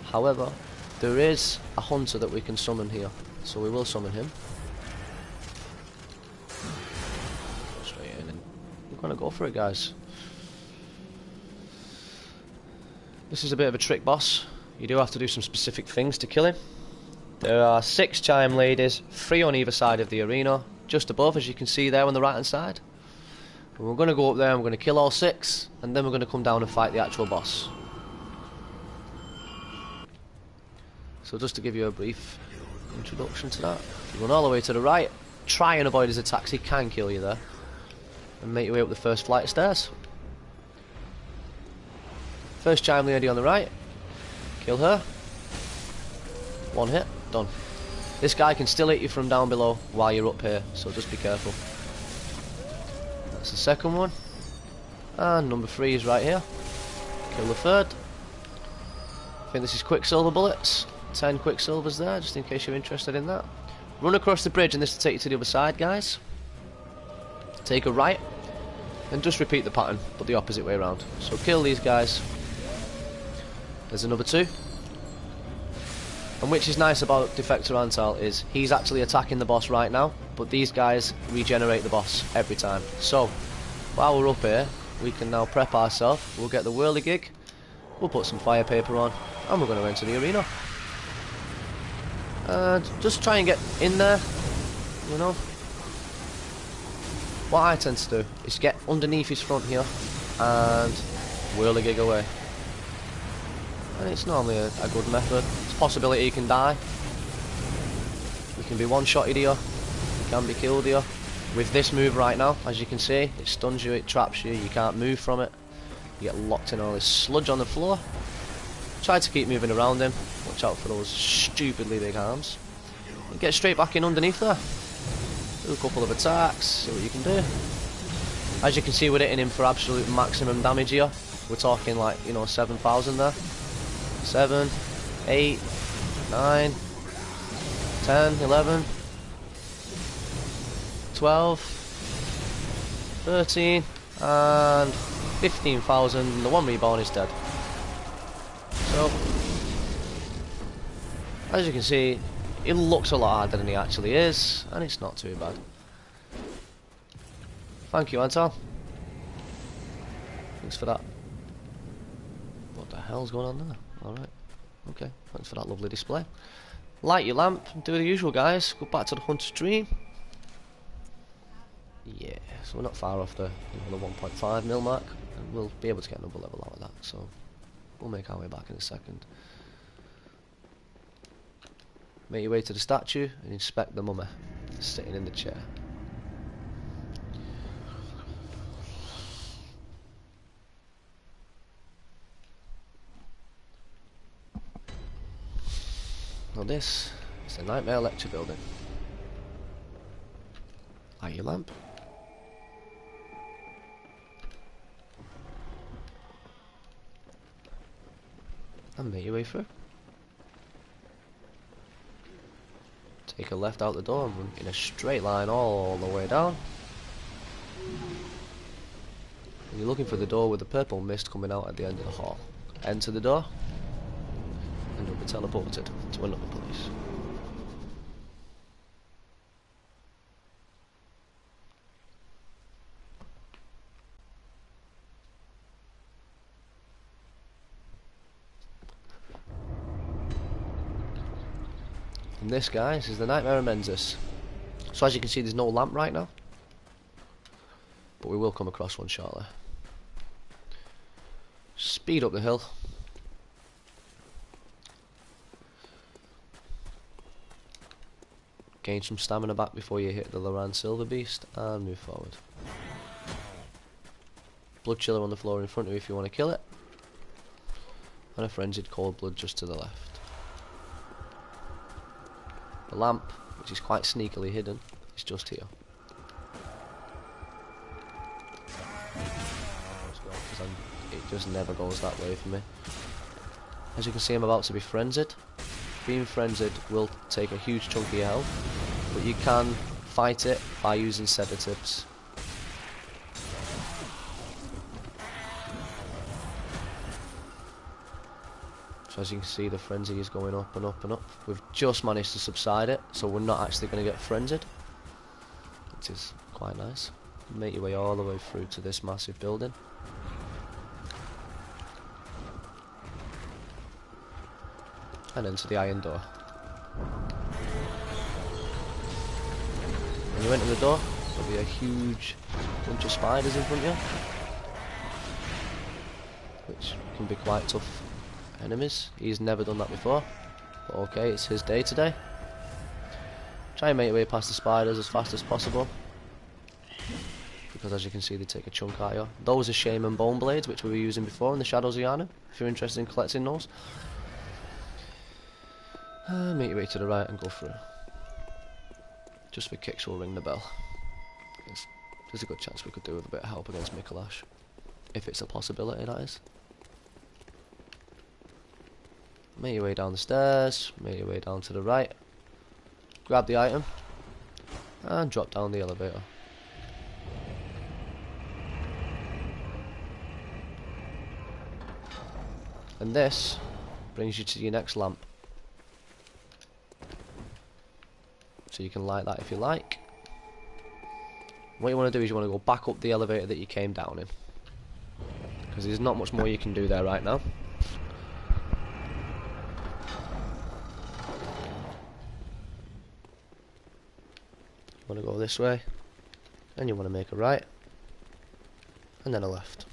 However, there is a hunter that we can summon here, so we will summon him. Straight in, and we're gonna go for it, guys. This is a bit of a trick boss. You do have to do some specific things to kill him. There are 6 chime ladies, 3 on either side of the arena, just above, as you can see there on the right hand side. And we're going to go up there and we're going to kill all 6, and then we're going to come down and fight the actual boss. So just to give you a brief introduction to that, if you run all the way to the right, try and avoid his attacks, he can kill you there. And make your way up the first flight of stairs. First chime lady on the right, kill her. 1 hit, done. This guy can still hit you from down below while you're up here, so just be careful. That's the second one. And number 3 is right here. Kill the third. I think this is Quicksilver bullets. 10 Quicksilvers there, just in case you're interested in that. Run across the bridge and this will take you to the other side, guys. Take a right. And just repeat the pattern, but the opposite way around. So kill these guys. There's another 2. And which is nice about Defector Antal is he's actually attacking the boss right now, but these guys regenerate the boss every time. So while we're up here, we can now prep ourselves. We'll get the whirligig, we'll put some fire paper on, and we're going to enter the arena. Just try and get in there, you know. What I tend to do is get underneath his front here and whirligig away. And it's normally a good method. It's a possibility you can die. You can be one-shotted here. You can be killed here. With this move right now, as you can see, it stuns you, it traps you, you can't move from it. You get locked in all this sludge on the floor. Try to keep moving around him. Watch out for those stupidly big arms. And get straight back in underneath there. Do a couple of attacks, see what you can do. As you can see, we're hitting him for absolute maximum damage here. We're talking like, you know, 7,000 there. 7, 8, 9, 10, 11, 12, 13, and 15,000. The one reborn is dead. So, as you can see, it looks a lot harder than he actually is, and it's not too bad. Thank you, Antal. Thanks for that. What the hell's going on there? Alright, okay, thanks for that lovely display. Light your lamp, do the usual, guys. Go back to the Hunter's Dream. Yeah, so we're not far off the 1.5 mil mark, and we'll be able to get another level out of that, so we'll make our way back in a second. Make your way to the statue and inspect the mummy sitting in the chair. Now this is the Nightmare Lecture Building. Light your lamp. And make your way through. Take a left out the door and run in a straight line all the way down. And you're looking for the door with the purple mist coming out at the end of the hall. Enter the door, and you'll be teleported to another place. And this, guys, is the Nightmare Immensus. So as you can see, there's no lamp right now, but we will come across one shortly. Speed up the hill. Gain some stamina back before you hit the Loran Silver Beast, and move forward. Blood chiller on the floor in front of you if you want to kill it, and a frenzied cold blood just to the left. The lamp, which is quite sneakily hidden, is just here. It just never goes that way for me. As you can see, I'm about to be frenzied. Being frenzied will take a huge chunk of your health, but you can fight it by using sedatives. So as you can see, the frenzy is going up and up and up. We've just managed to subside it, so we're not actually going to get frenzied, which is quite nice. Make your way all the way through to this massive building. And into the iron door. When you enter the door, there'll be a huge bunch of spiders in front of you, which can be quite tough enemies. He's never done that before, but okay, it's his day today. Try and make your way past the spiders as fast as possible, because as you can see, they take a chunk out of you. Those are Shaman Bone Blades, which we were using before in the Shadows of Yharnam, if you're interested in collecting those. Make your way to the right and go through. Just for kicks, we'll ring the bell. There's a good chance we could do with a bit of help against Mikolash, if it's a possibility, that is. Make your way down the stairs, make your way down to the right, grab the item, and drop down the elevator. And this brings you to your next lamp. So you can light that if you like. What you want to do is you want to go back up the elevator that you came down in, because there's not much more you can do there right now. You want to go this way, and you want to make a right, and then a left.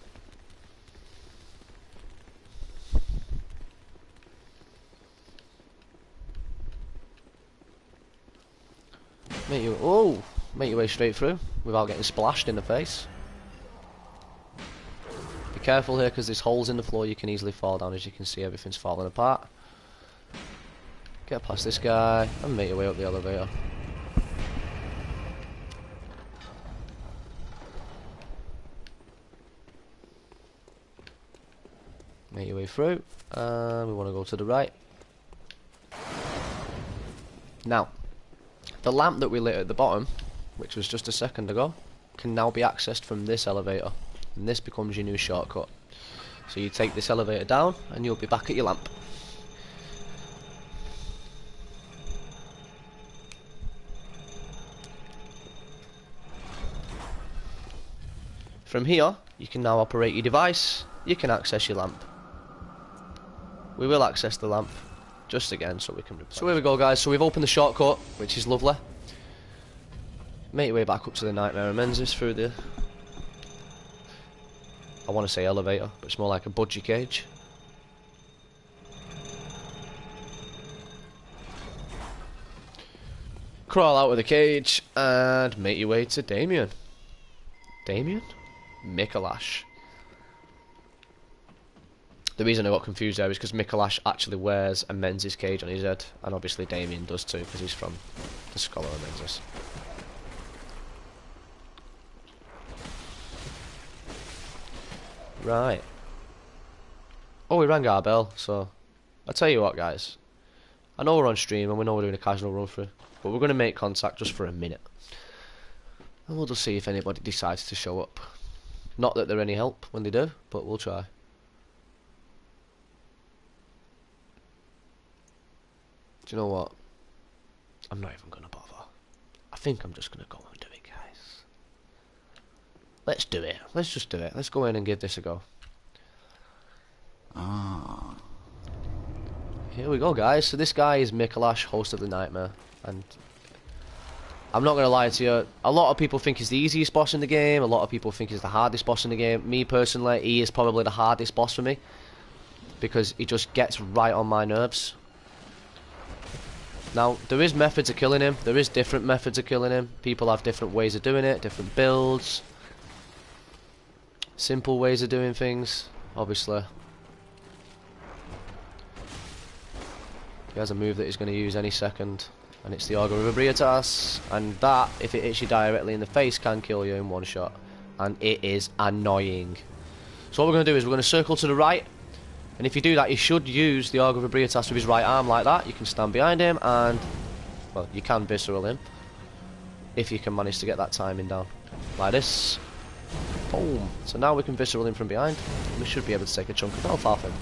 Make your way straight through without getting splashed in the face. Be careful here, because there's holes in the floor you can easily fall down. As you can see, everything's falling apart. Get past this guy and make your way up the elevator. Make your way through, and we want to go to the right. Now, the lamp that we lit at the bottom, which was just a second ago, can now be accessed from this elevator, and this becomes your new shortcut. So you take this elevator down and you'll be back at your lamp. From here you can now operate your device, you can access your lamp. We will access the lamp just again so we can replace. So here we go, guys, so we've opened the shortcut, which is lovely. Make your way back up to the Nightmare of Menzies through the, I want to say elevator, but it's more like a budgie cage. Crawl out of the cage and make your way to Damien. Damien? Mikolash. The reason I got confused there is because Mikolash actually wears a Menzies cage on his head, and obviously Damien does too, because he's from the Scholar of Menzies. Right. Oh, we rang our bell, so I'll tell you what, guys. I know we're on stream and we know we're doing a casual run through, but we're going to make contact just for a minute. And we'll just see if anybody decides to show up. Not that they're any help when they do, but we'll try. Do you know what? I'm not even going to bother. I think I'm just going to go and do it, guys. Let's do it. Let's just do it. Let's go in and give this a go. Ah. Here we go, guys. So this guy is Mikolash, host of the Nightmare, and I'm not going to lie to you, a lot of people think he's the easiest boss in the game, a lot of people think he's the hardest boss in the game. Me personally, he is probably the hardest boss for me, because he just gets right on my nerves. Now, there is methods of killing him, there is different methods of killing him. People have different ways of doing it, different builds, simple ways of doing things, obviously. He has a move that he's going to use any second, and it's the Augur of Ebrietas, and that, if it hits you directly in the face, can kill you in one shot, and it is annoying. So what we're going to do is we're going to circle to the right, and if you do that, you should use the Augur of Ebrietas with his right arm like that. You can stand behind him, and, well, you can visceral him. if you can manage to get that timing down. Like this. Boom. So now we can visceral in from behind. We should be able to take a chunk of health off him.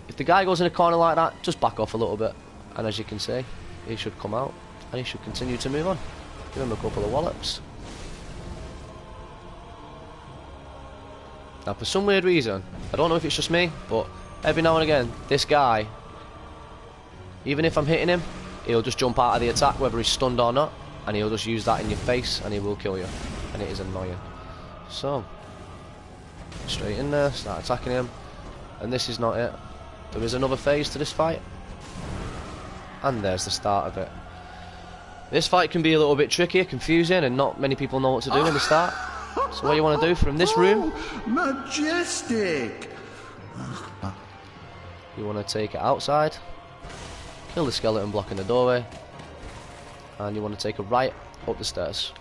If the guy goes in a corner like that, just back off a little bit. And as you can see, he should come out. And he should continue to move on. Give him a couple of wallops. Now for some weird reason, I don't know if it's just me, but every now and again, this guy, even if I'm hitting him, he'll just jump out of the attack whether he's stunned or not, and he'll just use that in your face and he will kill you. And it is annoying. So, straight in there, start attacking him, and this is not it. There is another phase to this fight, and there's the start of it. This fight can be a little bit tricky, confusing, and not many people know what to do in the start. So what you want to do from this room, majestic. you want to take it outside, kill the skeleton blocking the doorway, and you want to take a right up the stairs.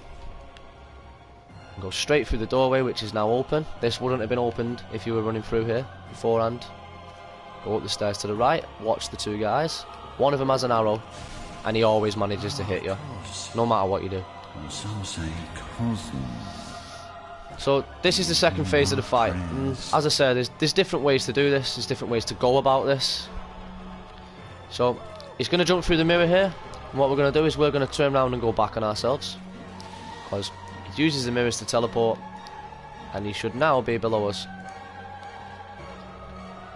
And go straight through the doorway, which is now open. This wouldn't have been opened if you were running through here beforehand. Go up the stairs to the right, watch the two guys. One of them has an arrow, and he always manages to hit you, no matter what you do. Some say cousin. So this is the second phase of the fight. And as I said, there's different ways to do this. There's different ways to go about this. So he's going to jump through the mirror here. And what we're going to do is we're going to turn around and go back on ourselves. Because he uses the mirrors to teleport. And he should now be below us.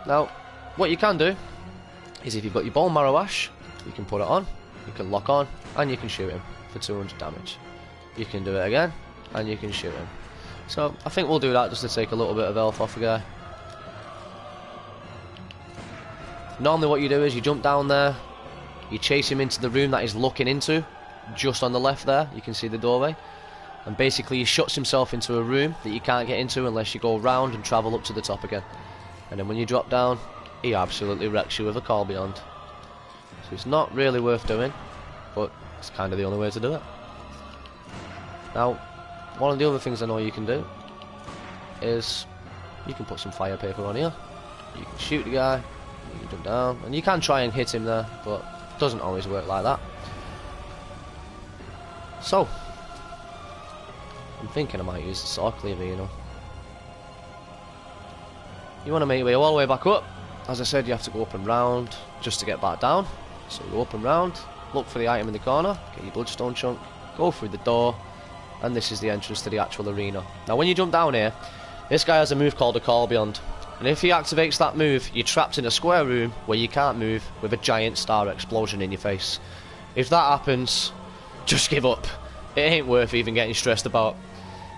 Now, what you can do is if you've got your bone marrow ash, you can put it on, you can lock on, and you can shoot him for 200 damage. You can do it again, and you can shoot him. So I think we'll do that just to take a little bit of health off the guy. Normally what you do is you jump down there, you chase him into the room that he's looking into, just on the left there, you can see the doorway. And basically he shuts himself into a room that you can't get into unless you go round and travel up to the top again. And then when you drop down, he absolutely wrecks you with a call beyond. So it's not really worth doing, but it's kind of the only way to do it. Now, one of the other things I know you can do is you can put some fire paper on here. You can shoot the guy, you can jump down, and you can try and hit him there, but it doesn't always work like that. So, I'm thinking I might use the saw cleaver, you know. You want to make your way all the way back up. As I said, you have to go up and round just to get back down. So you go up and round, look for the item in the corner, get your bloodstone chunk, go through the door, and this is the entrance to the actual arena. Now when you jump down here, this guy has a move called a call beyond. And if he activates that move, you're trapped in a square room where you can't move with a giant star explosion in your face. If that happens, just give up. It ain't worth even getting stressed about.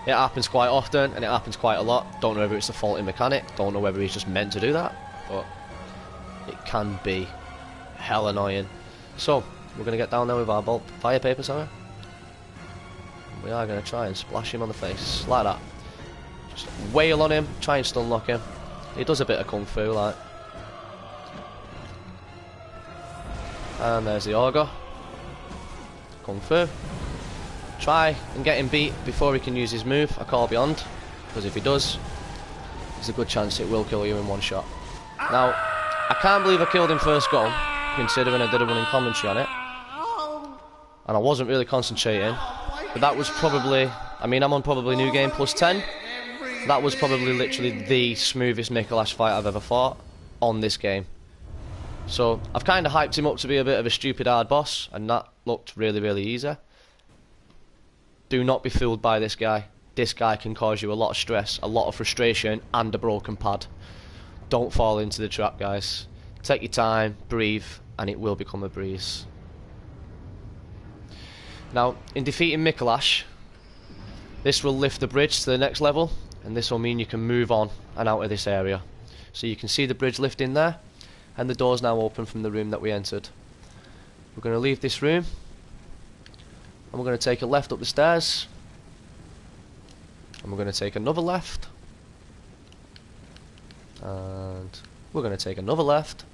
It happens quite often, and it happens quite a lot. Don't know whether it's a faulty mechanic, don't know whether he's just meant to do that, but it can be hell annoying. So, we're going to get down there with our fire paper, sorry. We are going to try and splash him on the face, like that. Just wail on him, try and stun lock him. He does a bit of kung fu, like. And there's the Augur. Kung fu. Try and get him beat before he can use his move, a call beyond. Because if he does, there's a good chance it will kill you in one shot. Now, I can't believe I killed him first go, considering I did a running commentary on it. And I wasn't really concentrating. But that was probably, I mean, I'm on probably New Game plus 10. That was probably literally the smoothest Mikkelash fight I've ever fought on this game. So, I've kind of hyped him up to be a bit of a stupid hard boss, and that looked really, really easy. Do not be fooled by this guy. This guy can cause you a lot of stress, a lot of frustration, and a broken pad. Don't fall into the trap, guys. Take your time, breathe, and it will become a breeze. Now, in defeating Mikkelash, this will lift the bridge to the next level, and this will mean you can move on and out of this area. So you can see the bridge lifting there, and the door's now open from the room that we entered. We're going to leave this room, and we're going to take a left up the stairs, and we're going to take another left, and we're going to take another left,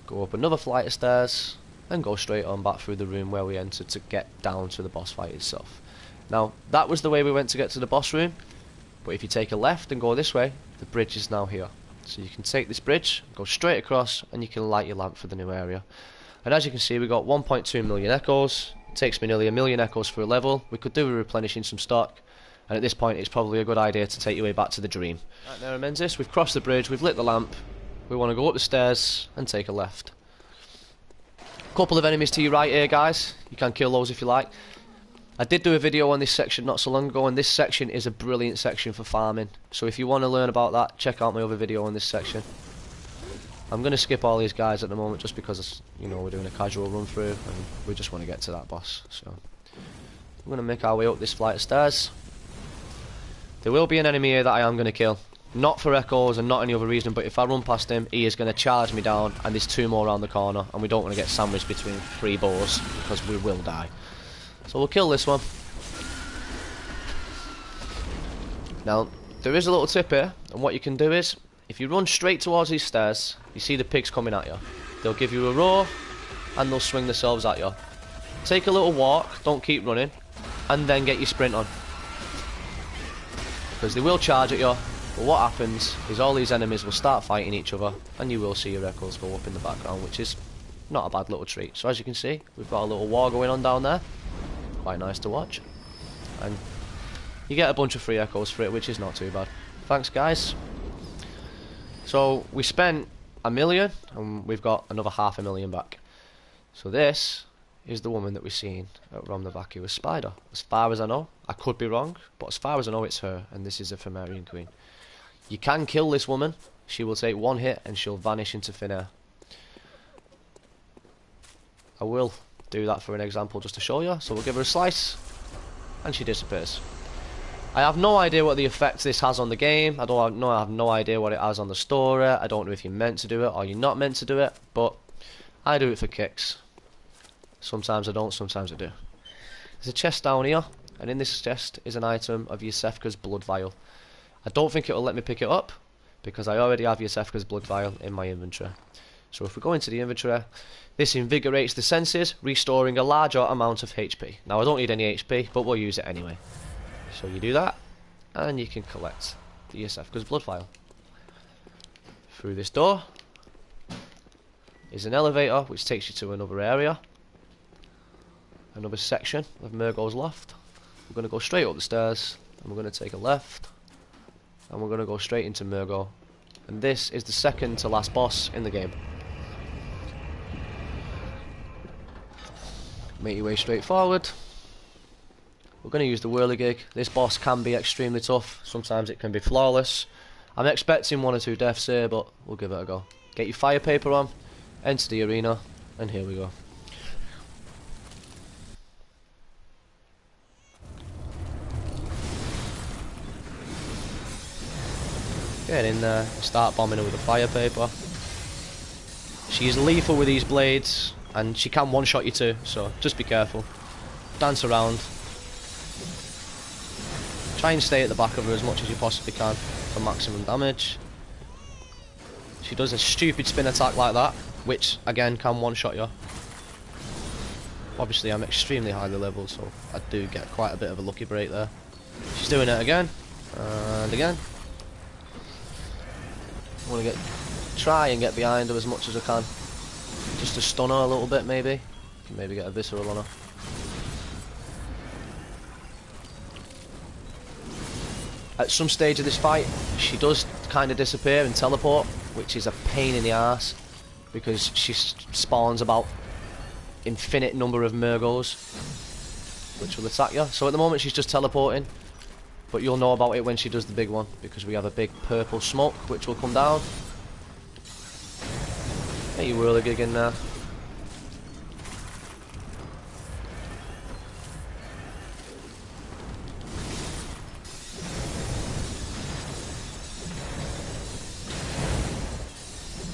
go up another flight of stairs, and go straight on back through the room where we entered to get down to the boss fight itself. Now, that was the way we went to get to the boss room, but if you take a left and go this way, the bridge is now here. So you can take this bridge, go straight across, and you can light your lamp for the new area. And as you can see, we got 1.2 million echoes, Takes me nearly 1,000,000 echoes for a level. We could do with replenishing some stock, and at this point it's probably a good idea to take your way back to the dream. Right, there, Menzies, we've crossed the bridge, we've lit the lamp. We want to go up the stairs and take a left. Couple of enemies to your right here, guys. You can kill those if you like. I did do a video on this section not so long ago, and this section is a brilliant section for farming. So if you want to learn about that, check out my other video on this section. I'm going to skip all these guys at the moment just because, you know, we're doing a casual run through and we just want to get to that boss. So we're going to make our way up this flight of stairs. There will be an enemy here that I am going to kill. Not for echoes and not any other reason, but if I run past him, he is going to charge me down, and there's 2 more around the corner, and we don't want to get sandwiched between 3 boars because we will die. So we'll kill this one. Now, there is a little tip here, and what you can do is, if you run straight towards these stairs, you see the pigs coming at you. They'll give you a roar, and they'll swing themselves at you. Take a little walk, don't keep running, and then get your sprint on. Because they will charge at you, but what happens is all these enemies will start fighting each other, and you will see your echoes go up in the background, which is not a bad little treat. So as you can see, we've got a little war going on down there. Quite nice to watch. And you get a bunch of free echoes for it, which is not too bad. Thanks, guys. So we spent 1,000,000, and we've got another 500,000 back. So this is the woman that we've seen around the vacuous spider. As far as I know, I could be wrong, but as far as I know, it's her, and this is a Pthumerian queen. You can kill this woman. She will take 1 hit and she'll vanish into thin air. I will do that for an example just to show you. So we'll give her a slice and she disappears. I have no idea what the effect this has on the game. I have no idea what it has on the story. I don't know if you're meant to do it or you're not meant to do it, but I do it for kicks. Sometimes I don't, sometimes I do. There's a chest down here, and in this chest is an item of Yosefka's blood vial. I don't think it will let me pick it up because I already have Yosefka's blood vial in my inventory. So if we go into the inventory, this invigorates the senses, restoring a larger amount of HP. Now I don't need any HP, but we'll use it anyway. So you do that, and you can collect the Yosefka's blood vial. Through this door is an elevator which takes you to another area, another section of Murgo's loft. We're going to go straight up the stairs, and we're going to take a left, and we're going to go straight into Murgo. And this is the second to last boss in the game. Make your way straight forward. We're going to use the whirligig. This boss can be extremely tough. Sometimes it can be flawless. I'm expecting 1 or 2 deaths here, but we'll give it a go. Get your fire paper on, enter the arena, and here we go. Get in there, start bombing her with the fire paper. She's lethal with these blades, and she can one-shot you too, so just be careful. Dance around. Try and stay at the back of her as much as you possibly can for maximum damage. She does a stupid spin attack like that, which again can one-shot you. Obviously I'm extremely highly leveled, so I do get quite a bit of a lucky break there. She's doing it again, and again. I want to try and get behind her as much as I can, just to stun her a little bit maybe. Can maybe get a visceral on her. At some stage of this fight, she does kind of disappear and teleport, which is a pain in the arse, because she spawns about infinite number of Murgos, which will attack you. So at the moment she's just teleporting, but you'll know about it when she does the big one, because we have a big purple smoke which will come down. Get your whirligig in there.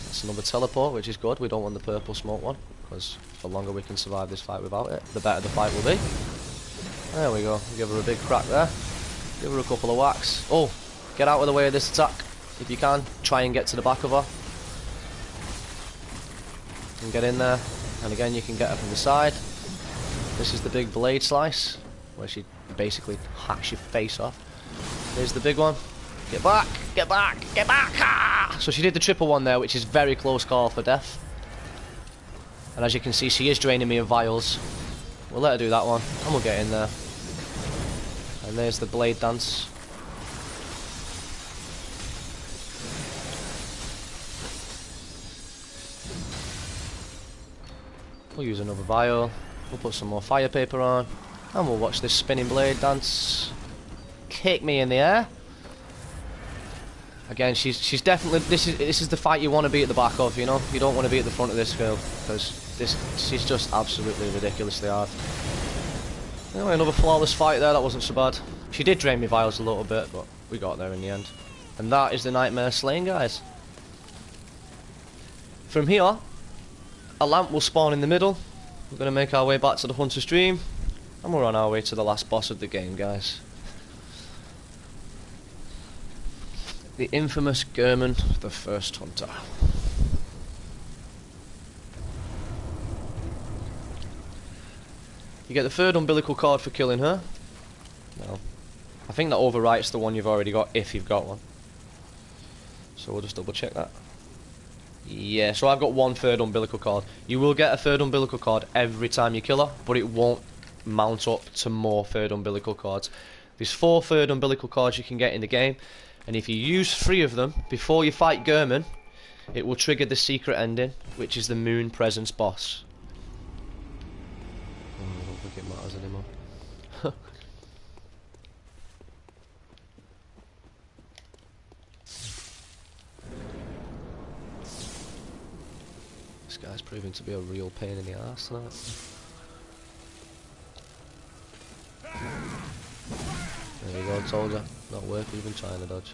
That's another teleport, which is good. We don't want the purple smoke one, because the longer we can survive this fight without it, the better the fight will be. There we go. Give her a big crack there. Give her a couple of whacks. Oh, get out of the way of this attack. If you can, try and get to the back of her. And get in there. And again, you can get her from the side. This is the big blade slice, where she basically hacks your face off. There's the big one. Get back! Get back! Get back! Ah! So she did the triple one there, which is very close call for death. And as you can see, she is draining me of vials. We'll let her do that one, and we'll get in there. And there's the blade dance. We'll use another vial. We'll put some more fire paper on, and we'll watch this spinning blade dance. Kick me in the air. Again, she's definitely this is the fight you want to be at the back of. You know, you don't want to be at the front of this girl because she's just absolutely ridiculously hard. Anyway, another flawless fight there. That wasn't so bad. She did drain me vials a little bit, but we got there in the end. And that is the nightmare slain, guys. From here, a lamp will spawn in the middle. We're going to make our way back to the Hunter's Dream, and we're on our way to the last boss of the game, guys. The infamous German, the first hunter. You get the third umbilical cord for killing her. No. I think that overwrites the one you've already got, if you've got one. So we'll just double check that. Yeah, so I've got one third umbilical cord. You will get a third umbilical cord every time you kill her, but it won't mount up to more third umbilical cords. There's 4 third umbilical cords you can get in the game, and if you use 3 of them before you fight German, it will trigger the secret ending, which is the Moon Presence boss. I don't think it matters anymore. This guy's proving to be a real pain in the arse tonight. There you go, told you. Not worth even trying to dodge.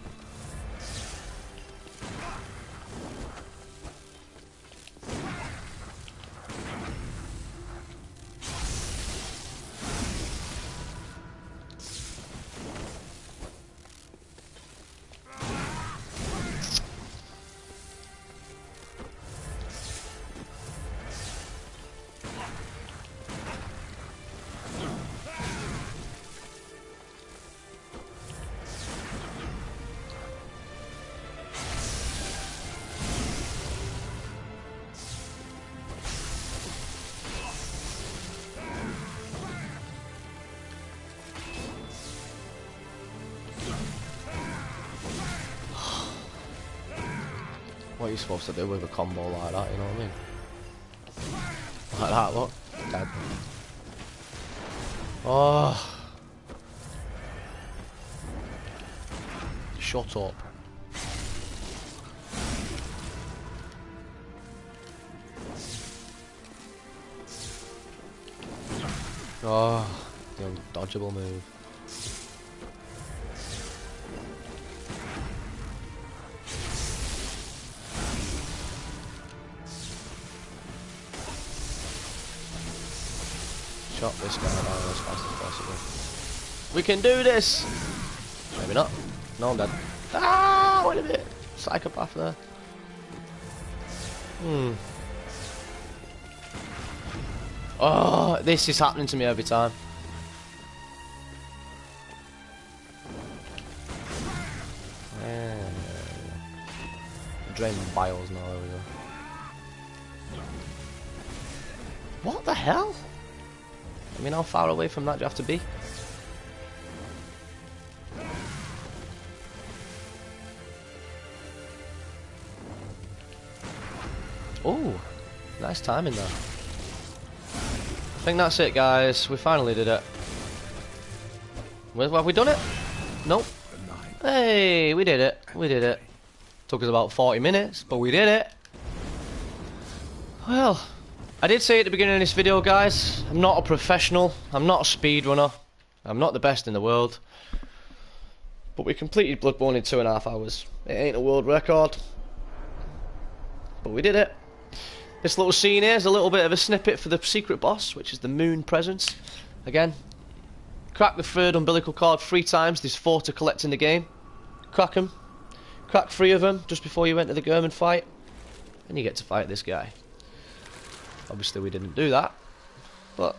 What are you supposed to do with a combo like that, you know what I mean? Like that, look. Dead. Oh. Shut up. Oh, the undodgeable move. Chop this guy down as fast as possible. We can do this! Maybe not. No, I'm dead. Ah, wait a minute. Psychopath there. Oh, this is happening to me every time. Drain bios now, there we go. What the hell? I mean, how far away from that do you have to be? Oh, nice timing there. I think that's it, guys. We finally did it. Have we done it? Nope. Hey, we did it. We did it. Took us about 40 minutes, but we did it. Well, I did say at the beginning of this video, guys, I'm not a professional. I'm not a speedrunner. I'm not the best in the world. But we completed Bloodborne in 2.5 hours. It ain't a world record. But we did it. This little scene here is a little bit of a snippet for the secret boss, which is the Moon Presence. Again, crack the third umbilical cord 3 times. There's 4 to collect in the game. Crack them. Crack 3 of them just before you enter the German fight. And you get to fight this guy. Obviously we didn't do that. But